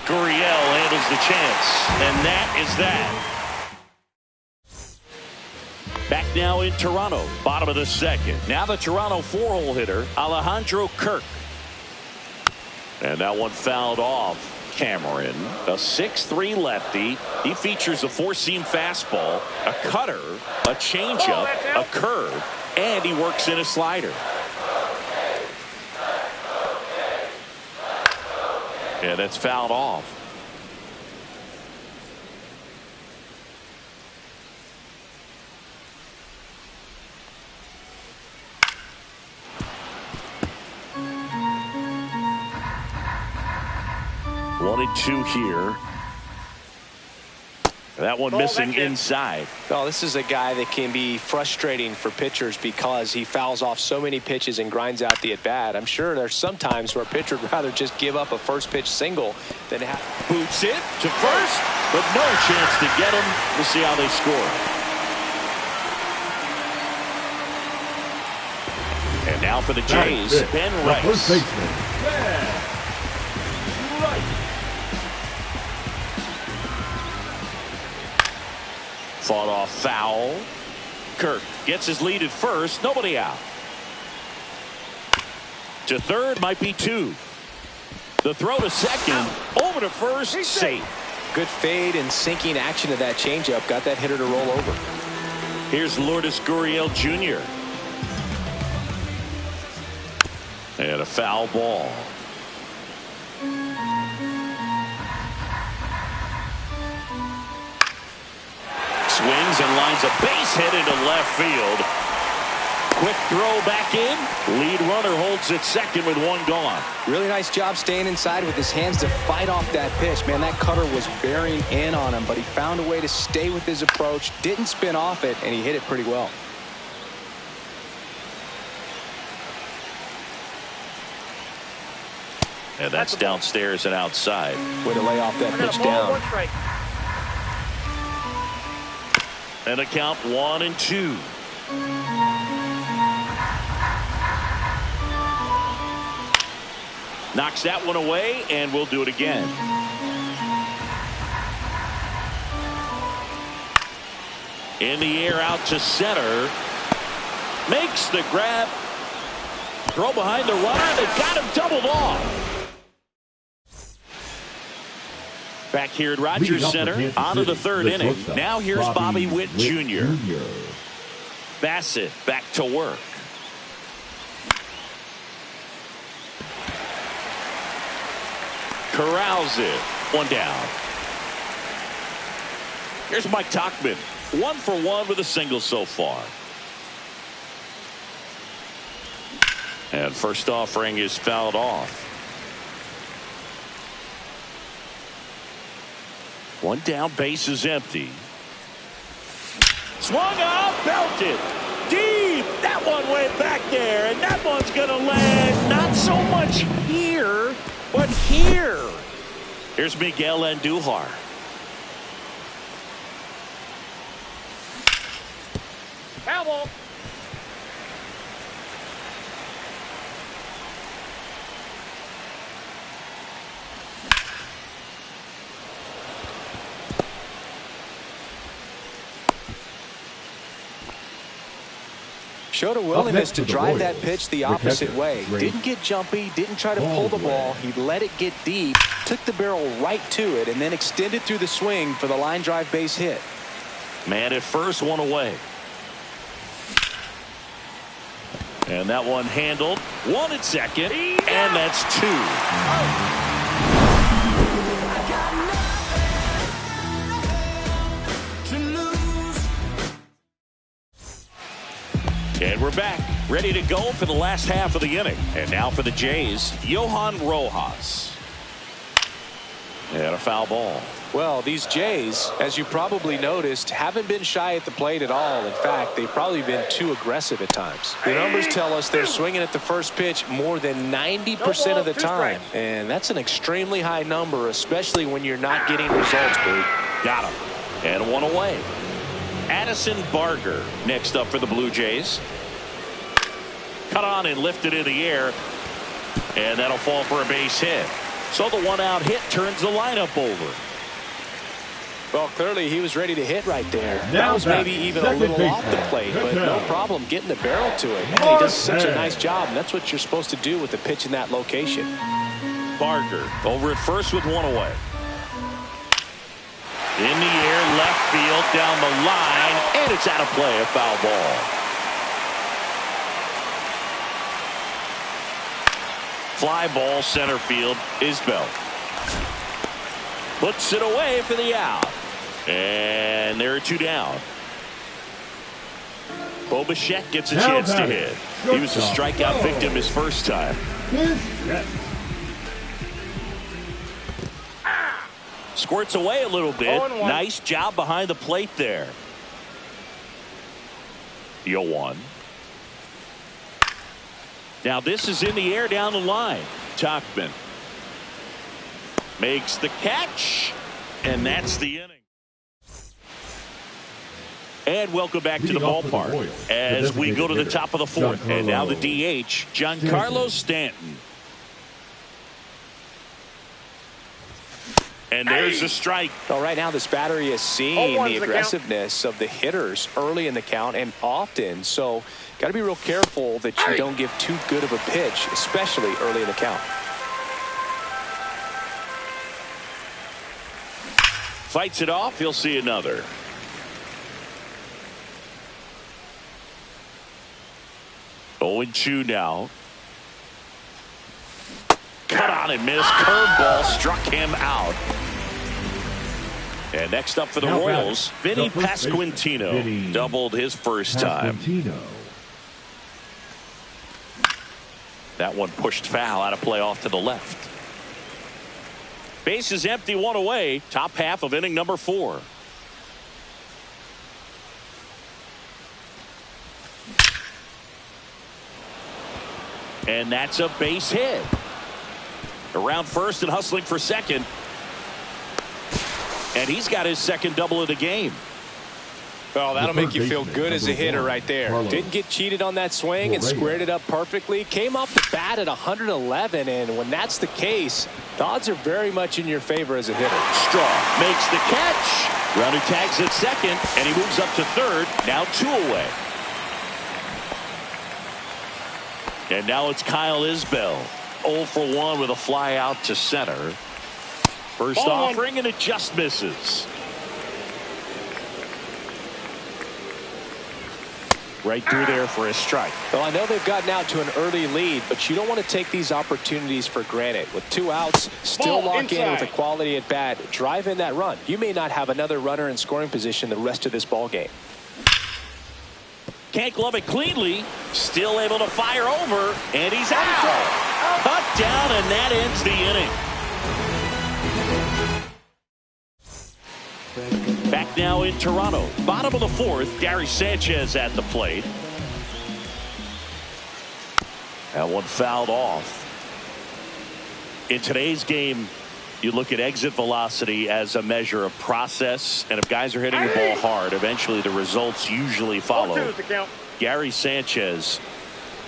Gurriel handles the chance, and that is that. Back now in Toronto, bottom of the second. Now the Toronto 4-hole hitter, Alejandro Kirk. And that one fouled off. Cameron, a 6'3" lefty. He features a 4-seam fastball, a cutter, a changeup, a curve, and he works in a slider. And that's fouled off. One and two here. That one missing inside. Well, this is a guy that can be frustrating for pitchers because he fouls off so many pitches and grinds out the at-bat. I'm sure there's some times where a pitcher would rather just give up a first-pitch single than have... Boots it to first, but no chance to get him. We'll see how they score. And now for the Jays, Ben Rice. Fought off foul. Kirk gets his lead at first. Nobody out. To third, might be 2. The throw to second. Over to first. Safe. Good fade and sinking action of that changeup. Got that hitter to roll over. Here's Lourdes Gurriel Jr. And a foul ball. Swings and lines a base hit into left field. Quick throw back in. Lead runner holds at second with 1 gone. Really nice job staying inside with his hands to fight off that pitch. Man, that cutter was bearing in on him, but he found a way to stay with his approach, didn't spin off it, and he hit it pretty well. And that's downstairs and outside. Way to lay off that pitch down. And a count 1-2. Knocks that one away, and we'll do it again. In the air out to center. Makes the grab. Throw behind the runner. They've got him doubled off. Back here at Rogers Center, on to the third inning. Now here's Bobby Witt Jr. Bassett back to work. Corrals it. 1 down. Here's Mike Tauchman. 1 for 1 with a single so far. And first offering is fouled off. 1 down, base is empty. Swung up, belted. Deep. That one went back there, and that one's going to land not so much here, but here. Here's Miguel Andujar. Foul ball. Showed a willingness to drive that pitch the opposite way. Didn't get jumpy, didn't try to pull the ball. He let it get deep, took the barrel right to it, and then extended through the swing for the line drive base hit. Man at first, one away. And that one handled. One at second, and that's two. And we're back, ready to go for the last half of the inning. And now for the Jays, Johan Rojas. And a foul ball. Well, these Jays, as you probably noticed, haven't been shy at the plate at all. In fact, they've probably been too aggressive at times. The numbers tell us they're swinging at the first pitch more than 90% of the time. And that's an extremely high number, especially when you're not getting results, Blue. Got him. And one away. Addison Barger next up for the Blue Jays. Cut on and lifted in the air. And that'll fall for a base hit. So the one-out hit turns the lineup over. Well, clearly he was ready to hit right there. That was maybe even a little off the plate, but no problem getting the barrel to it. Man, he does such a nice job, and that's what you're supposed to do with the pitch in that location. Barger over at first with one away. In the air, left field, down the line, and it's out of play, a foul ball. Fly ball, center field, Isbell. Puts it away for the out. And there are two down. Bo Bichette gets a chance to hit. He was a strikeout victim his first time. Squirts away a little bit. Nice job behind the plate there. 0-1. Now this is in the air down the line. Tauchman makes the catch, and that's the inning. And welcome back to the ballpark as we go to the top of the fourth. And now the DH, Giancarlo Stanton. And there's a strike. Well, right now this battery is seeing the aggressiveness of the hitters early in the count and often. So got to be real careful that you don't give too good of a pitch, especially early in the count. Fights it off. He'll see another. Owen Chu now. Cut on and missed. Curveball struck him out. And next up for the Royals, Vinny Pasquantino. Doubled his first time. That one pushed foul, out of play off to the left. Base is empty, one away. Top half of inning number 4. And that's a base hit. Around first and hustling for second. And he's got his second double of the game. Well, that'll make you feel good as a hitter right there. Didn't get cheated on that swing and squared it up perfectly. Came off the bat at 111, and when that's the case, the odds are very much in your favor as a hitter. Straw makes the catch. Runner tags at second, and he moves up to third. Now 2 away. And now it's Kyle Isbell. 0 for 1 with a fly out to center. First offering, and it just misses. Right through there for a strike. Well, I know they've gotten out to an early lead, but you don't want to take these opportunities for granted. With 2 outs, still lock in with a quality at bat. Drive in that run. You may not have another runner in scoring position the rest of this ball game. Can't glove it cleanly. Still able to fire over, and he's out. Cut down, and that ends the inning. Back now in Toronto. Bottom of the 4th, Gary Sanchez at the plate. That one fouled off. In today's game, you look at exit velocity as a measure of process, and if guys are hitting the ball hard, eventually the results usually follow. Gary Sanchez,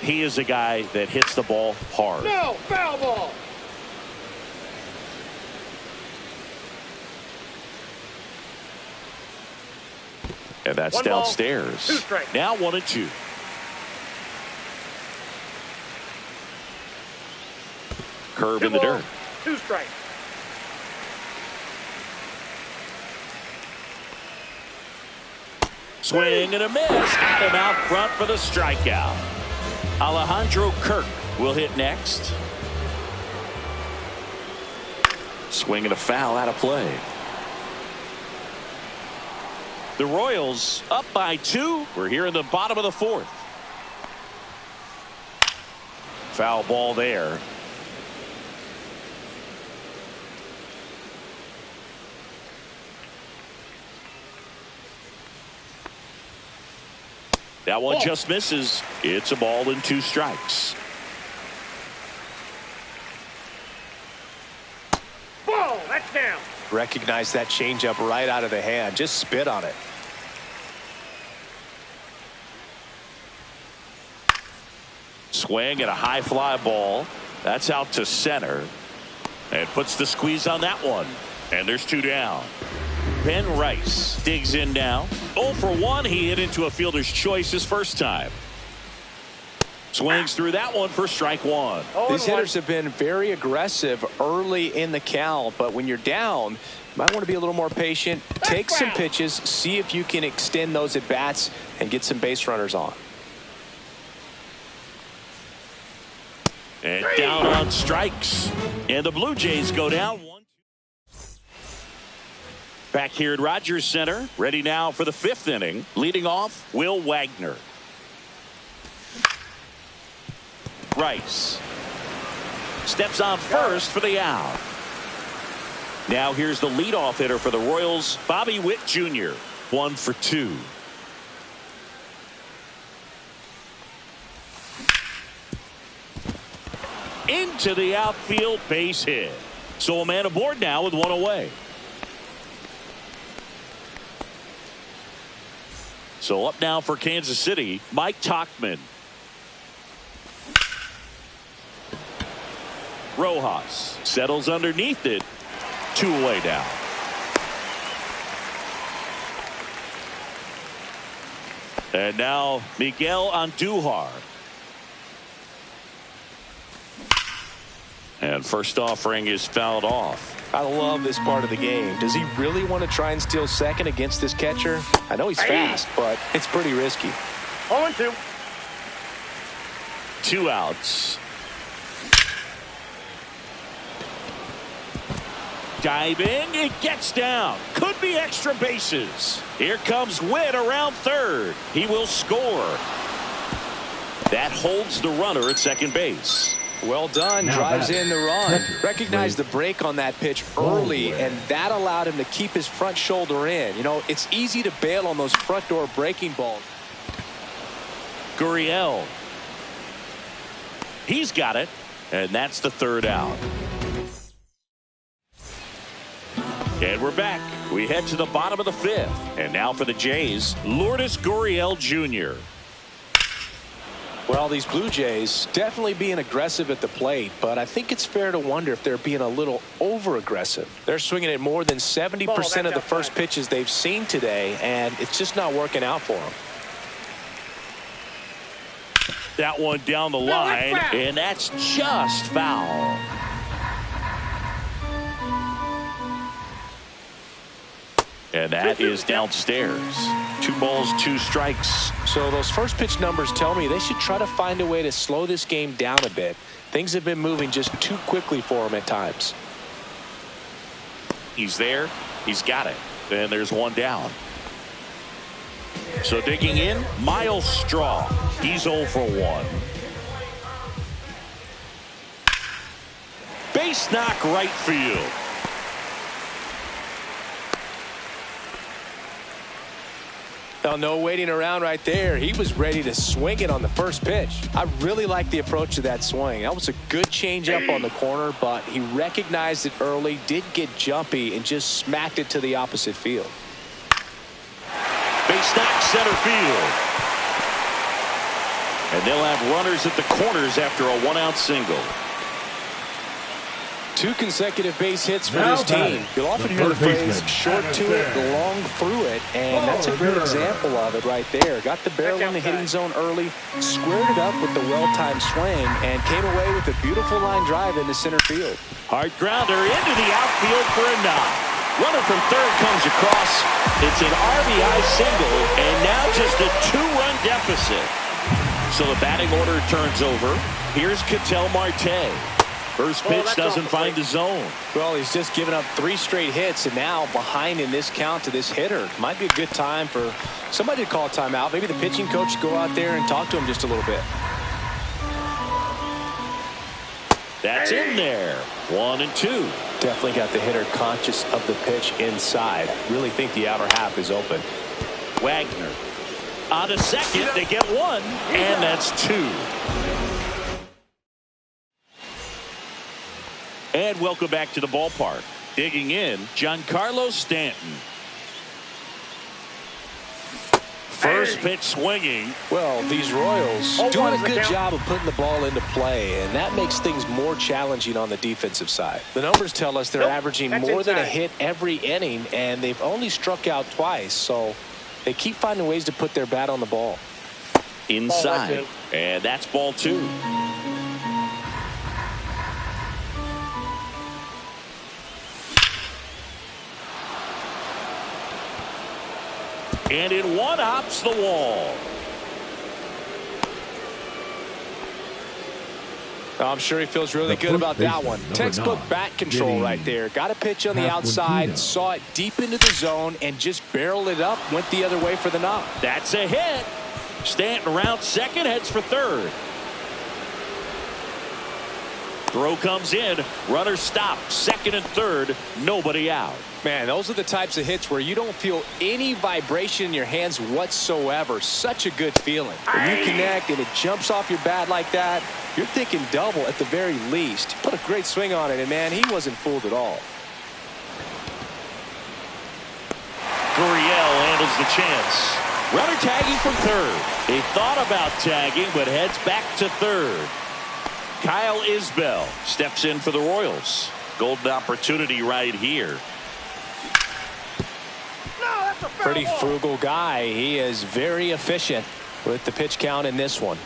he is a guy that hits the ball hard. No, foul ball. And that's downstairs. Now 1-2. Curve 2 in the balls, dirt. 2 strikes. Swing and a miss. Got him out front for the strikeout. Alejandro Kirk will hit next. Swing and a foul out of play. The Royals up by 2. We're here in the bottom of the 4th. Foul ball there. That one just misses. It's a ball and 2 strikes. Ball, that's down. Recognize that changeup right out of the hand. Just spit on it. Swing and a high fly ball. That's out to center. And puts the squeeze on that one. And there's 2 down. Ben Rice digs in now. 0 for 1. He hit into a fielder's choice his first time. Swings through that one for strike 1. These hitters have been very aggressive early in the count, but when you're down, you might want to be a little more patient. Take some pitches, see if you can extend those at bats and get some base runners on. And down on strikes. And the Blue Jays go down 1. Back here at Rogers Center, ready now for the 5th inning. Leading off, Will Wagner. Rice steps on first for the out. Now here's the leadoff hitter for the Royals, Bobby Witt Jr. 1 for 2. Into the outfield, base hit. So a man aboard now with 1 away. So up now for Kansas City, Mike Tauchman. Rojas settles underneath it. 2 away now. And now Miguel Andujar. And first offering is fouled off. I love this part of the game. Does he really want to try and steal second against this catcher? I know he's fast, but it's pretty risky. 0-2. 2 outs. Diving, it gets down. Could be extra bases. Here comes Witt around third. He will score. That holds the runner at second base. Well done. Drives in the run. Recognize the break on that pitch early, and that allowed him to keep his front shoulder in. You know, it's easy to bail on those front door breaking balls. Gurriel. He's got it, and that's the 3rd out. And we're back. We head to the bottom of the 5th. And now for the Jays, Lourdes Gurriel Jr. Well, these Blue Jays definitely being aggressive at the plate, but I think it's fair to wonder if they're being a little over-aggressive. They're swinging at more than 70% of the first pitches they've seen today, and it's just not working out for them. That one down the line, and that's just foul. And that is downstairs. 2 balls, 2 strikes. So those first pitch numbers tell me they should try to find a way to slow this game down a bit. Things have been moving just too quickly for him at times. He's there. He's got it. And there's 1 down. So digging in, Miles Straw. He's 0 for 1. Base knock right field. Now, no waiting around right there. He was ready to swing it on the first pitch. I really like the approach to that swing. That was a good changeup on the corner, but he recognized it early, did get jumpy, and just smacked it to the opposite field. Base knock center field. And they'll have runners at the corners after a 1-out single. 2 consecutive base hits for this team. You'll often hear the phrase short to it, long through it, and that's a great example of it right there. Got the barrel in the hitting zone early, squared it up with the well-timed swing, and came away with a beautiful line drive into center field. Hard grounder into the outfield for a knock. Runner from third comes across. It's an RBI single, and now just a 2-run deficit. So the batting order turns over. Here's Ketel Marte. First pitch doesn't find the zone. Well, he's just given up 3 straight hits, and now behind in this count to this hitter. Might be a good time for somebody to call a timeout. Maybe the pitching coach go out there and talk to him just a little bit. That's in there. 1-2. Definitely got the hitter conscious of the pitch inside. Really think the outer half is open. Wagner on to second. They get 1, and that's 2. And welcome back to the ballpark. Digging in, Giancarlo Stanton. First pitch swinging. Well, these Royals doing a good job of putting the ball into play, and that makes things more challenging on the defensive side. The numbers tell us they're averaging more than a hit every inning, and they've only struck out twice, so they keep finding ways to put their bat on the ball. Inside, and that's ball 2. And in one hops the wall. I'm sure he feels really good about that one. Textbook bat control right there. Got a pitch on the outside, saw it deep into the zone, and just barreled it up, went the other way for the knock. That's a hit. Stanton around second, heads for third. Throw comes in. Runner stopped. Second and third. Nobody out. Man, those are the types of hits where you don't feel any vibration in your hands whatsoever. Such a good feeling. When you connect and it jumps off your bat like that, you're thinking double at the very least. Put a great swing on it, and man, he wasn't fooled at all. Gurriel handles the chance. Runner tagging from third. He thought about tagging, but heads back to third. Kyle Isbell steps in for the Royals. Golden opportunity right here. Pretty frugal guy. He is very efficient with the pitch count in this one.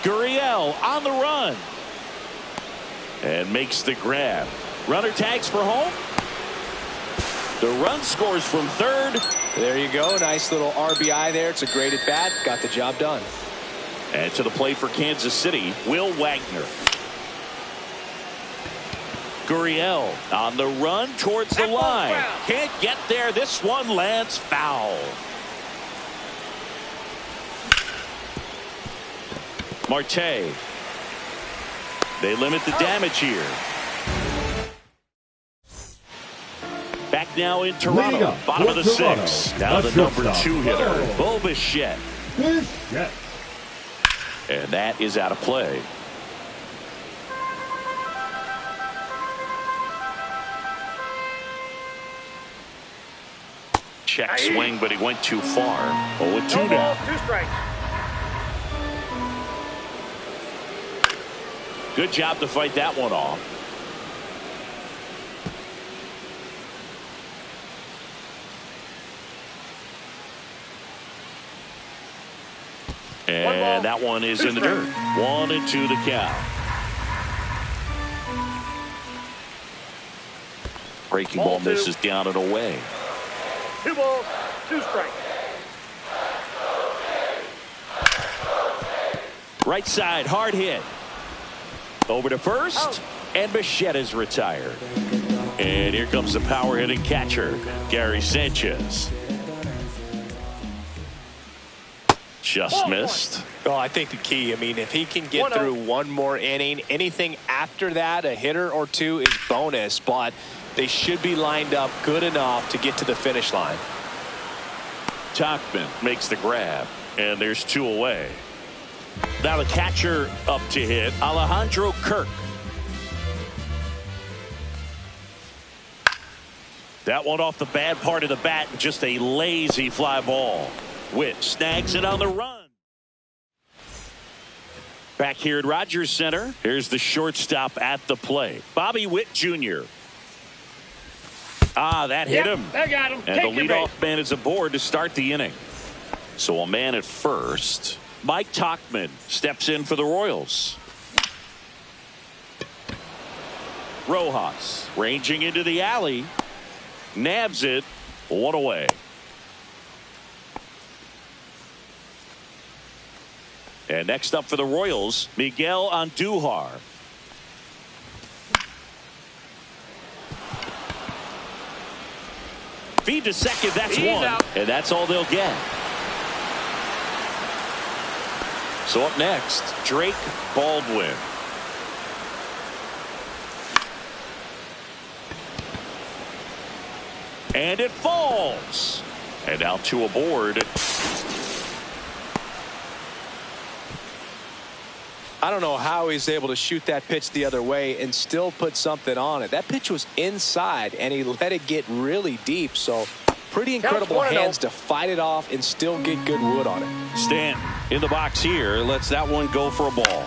Gurriel on the run. And makes the grab. Runner tags for home. The run scores from third. There you go. Nice little RBI there. It's a great at bat. Got the job done. And to the plate for Kansas City, Will Wagner. Gurriel on the run towards the line. Can't get there. This one lands foul. Marte. They limit the damage here. Back now in Toronto. Bottom of the 6th. Now the number 2 hitter, Bo Bichette. And that is out of play. Check swing, but he went too far. 0-2 now. 2 strikes. Good job to fight that one off. And that one is in the dirt. 1-2 the count. Breaking ball misses down and away. 2 balls, 2 strikes. Right side, hard hit. Over to first, and Bichette is retired. And here comes the power hitting catcher, Gary Sanchez. Just missed. Well, I think the key, I mean, if he can get through one more inning, anything after that, a hitter or 2 is bonus, but they should be lined up good enough to get to the finish line. Tachman makes the grab, and there's 2 away. Now the catcher up to hit, Alejandro Kirk. That one off the bad part of the bat, just a lazy fly ball. Witt snags it on the run. Back here at Rogers Center, here's the shortstop at the plate, Bobby Witt Jr. That hit him. They got him. And the leadoff man is aboard to start the inning. So a man at first. Mike Tauchman steps in for the Royals. Rojas ranging into the alley. Nabs it. One away. And next up for the Royals, Miguel Andujar. Feed to second, that's one. And that's all they'll get. So up next, Drake Baldwin. And it falls. And now two aboard. I don't know how he's able to shoot that pitch the other way and still put something on it. That pitch was inside, and he let it get really deep. So pretty incredible hands to fight it off and still get good wood on it. Stanton in the box here. Lets that one go for a ball.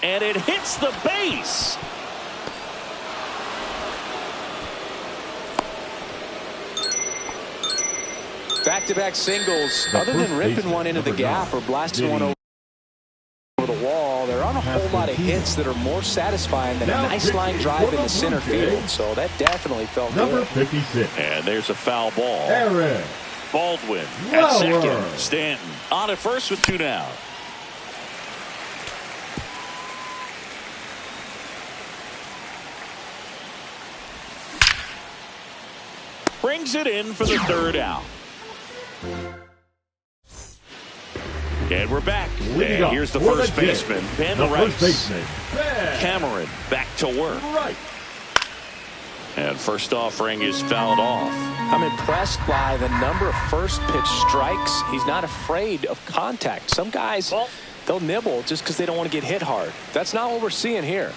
And it hits the base. Back-to-back singles. Other than ripping one into the gap or blasting one over the wall, there aren't a whole lot of hits that are more satisfying than a nice line drive in the center field. So that definitely felt good. 56. And there's a foul ball. Eric Baldwin at second. Stanton on at first with two down. Brings it in for the third out. And we're back. And here's the first baseman, Ben Rice. Cameron back to work. And first offering is fouled off. I'm impressed by the number of first pitch strikes. He's not afraid of contact. Some guys, they'll nibble just because they don't want to get hit hard. That's not what we're seeing here.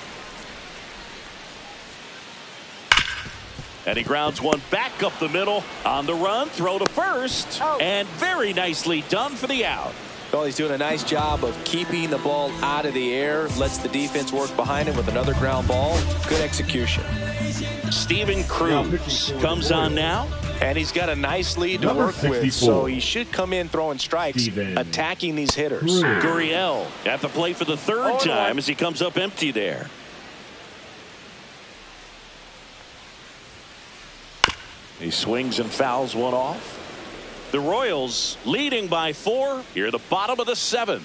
And he grounds one back up the middle. On the run, throw to first. And very nicely done for the out. Well, he's doing a nice job of keeping the ball out of the air. Lets the defense work behind him with another ground ball. Good execution. Steven Cruz comes on now. And he's got a nice lead to work with, so he should come in throwing strikes, attacking these hitters. Gurriel at the plate for the third time as he comes up empty there. He swings and fouls one off. The Royals leading by 4 here at the bottom of the 7th.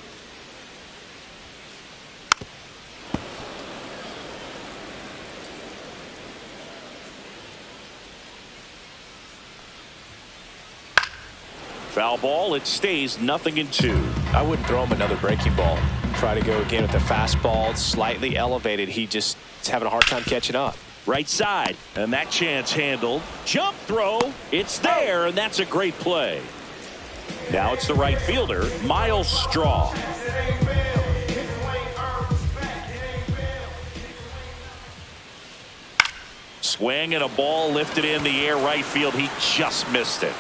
Foul ball. It stays 0-2. I wouldn't throw him another breaking ball. Try to go again with the fastball slightly elevated. He just is having a hard time catching up. Right side, and that chance handled. Jump throw, it's there, and that's a great play. Now it's the right fielder, Miles Straw. Swing and a ball lifted in the air right field. He just missed it.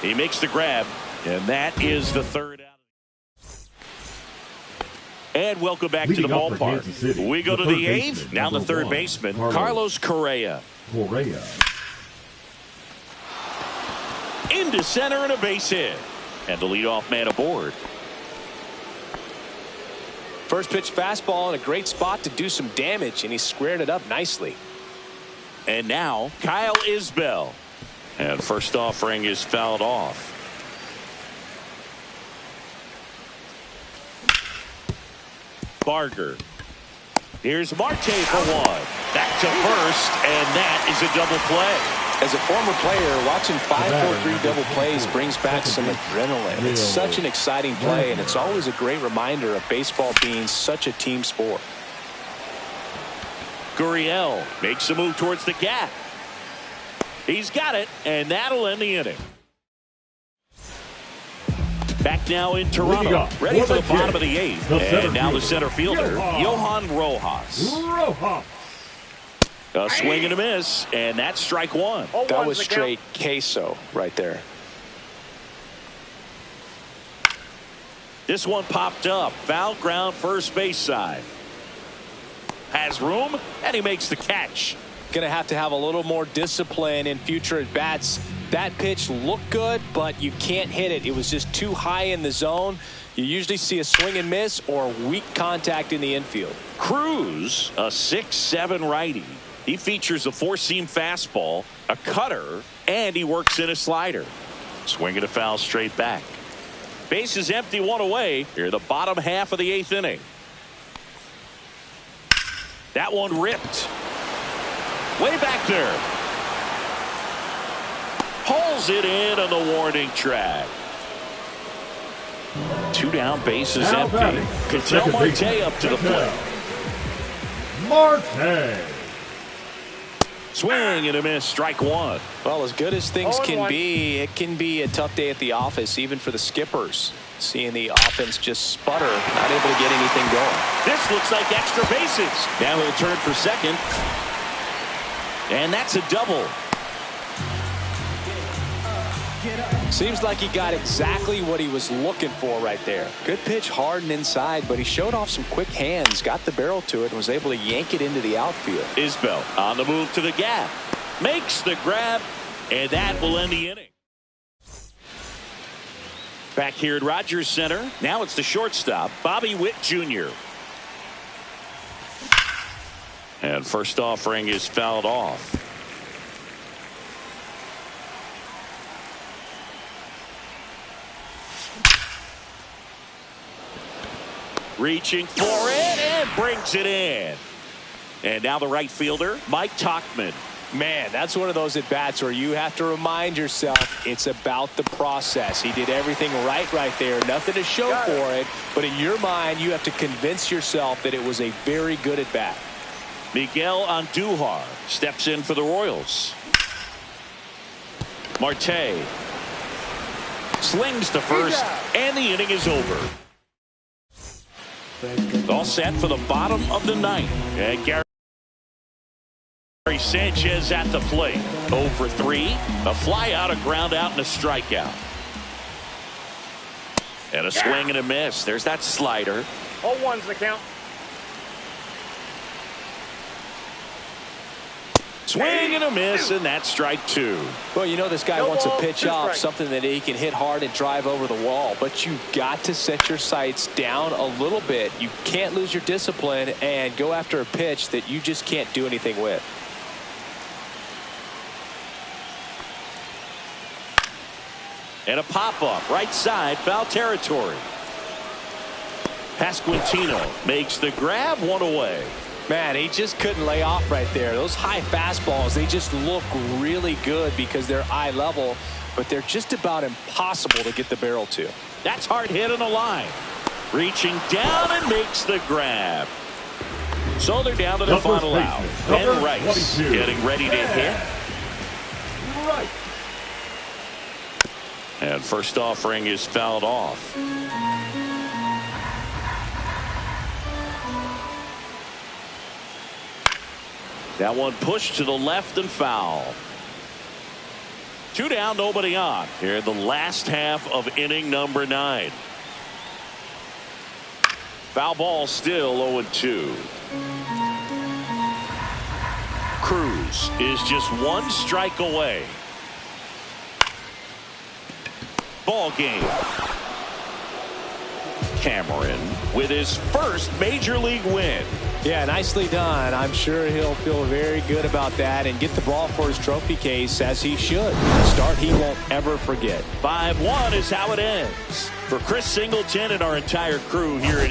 He makes the grab, and that is the third out. And welcome back to the ballpark. We go to the 8th. Now the third baseman, Carlos Correa. Into center and a base hit. And the leadoff man aboard. First pitch fastball in a great spot to do some damage, and he squared it up nicely. And now Kyle Isbell. And first offering is fouled off. Barger. Here's Marte for one. Back to first, and that is a double play. As a former player, watching 5-4-3 double plays brings back some adrenaline. It's such an exciting play, and it's always a great reminder of baseball being such a team sport. Gurriel makes a move towards the gap. He's got it, and that'll end the inning. Back now in Toronto, ready for the bottom of the 8th. And now the center fielder, Johan Rojas. A swing and a miss, and that's strike one. That was straight queso right there. This one popped up. Foul ground, first base side. Has room, and he makes the catch. Going to have a little more discipline in future at-bats. That pitch looked good, but you can't hit it. It was just too high in the zone. You usually see a swing and miss or weak contact in the infield. Cruz, a 6'7" righty. He features a four-seam fastball, a cutter, and he works in a slider. Swing and a foul straight back. Base is empty, one away. Here, the bottom half of the eighth inning. That one ripped. Way back there. Pulls it in on the warning track. Two down, base is empty. Ketel Marte up to the plate. Marte. Swing and a miss, strike one. Well, as good as things can be, it can be a tough day at the office, even for the skippers. Seeing the offense just sputter, not able to get anything going. This looks like extra bases. Now he'll turn for second. And that's a double. Seems like he got exactly what he was looking for right there. Good pitch, hard and inside, but he showed off some quick hands, got the barrel to it, and was able to yank it into the outfield. Isbell on the move to the gap. Makes the grab, and that will end the inning. Back here at Rogers Center, now it's the shortstop, Bobby Witt Jr. And first offering is fouled off. Reaching for it and brings it in. And now the right fielder, Mike Tauchman. Man, that's one of those at-bats where you have to remind yourself it's about the process. He did everything right there. Nothing to show for it. But in your mind, you have to convince yourself that it was a very good at-bat. Miguel Andujar steps in for the Royals. Marte slings to first, and the inning is over. All set for the bottom of the ninth. And Gary Sanchez at the plate. 0 for 3. A fly out, a ground out, and a strikeout. And a swing and a miss. There's that slider. 0-1's the count. Swing and a miss, and that's strike two. Well, you know this guy wants a pitch off, something that he can hit hard and drive over the wall. But you've got to set your sights down a little bit. You can't lose your discipline and go after a pitch that you just can't do anything with. And a pop-up, right side, foul territory. Pasquantino makes the grab, one away. Man, he just couldn't lay off right there. Those high fastballs, they just look really good because they're eye level, but they're just about impossible to get the barrel to. That's hard hit on the line. Reaching down and makes the grab. So they're down to the final out. Ben Rice getting ready to hit. Right. And first offering is fouled off. That one pushed to the left and foul. 2 down, nobody on. Here in the last half of inning number 9. Foul ball still 0-2. Cruz is just 1 strike away. Ball game. Cameron with his first major league win. Yeah, nicely done. I'm sure he'll feel very good about that and get the ball for his trophy case, as he should. A start he won't ever forget. 5-1 is how it ends. For Chris Singleton and our entire crew here at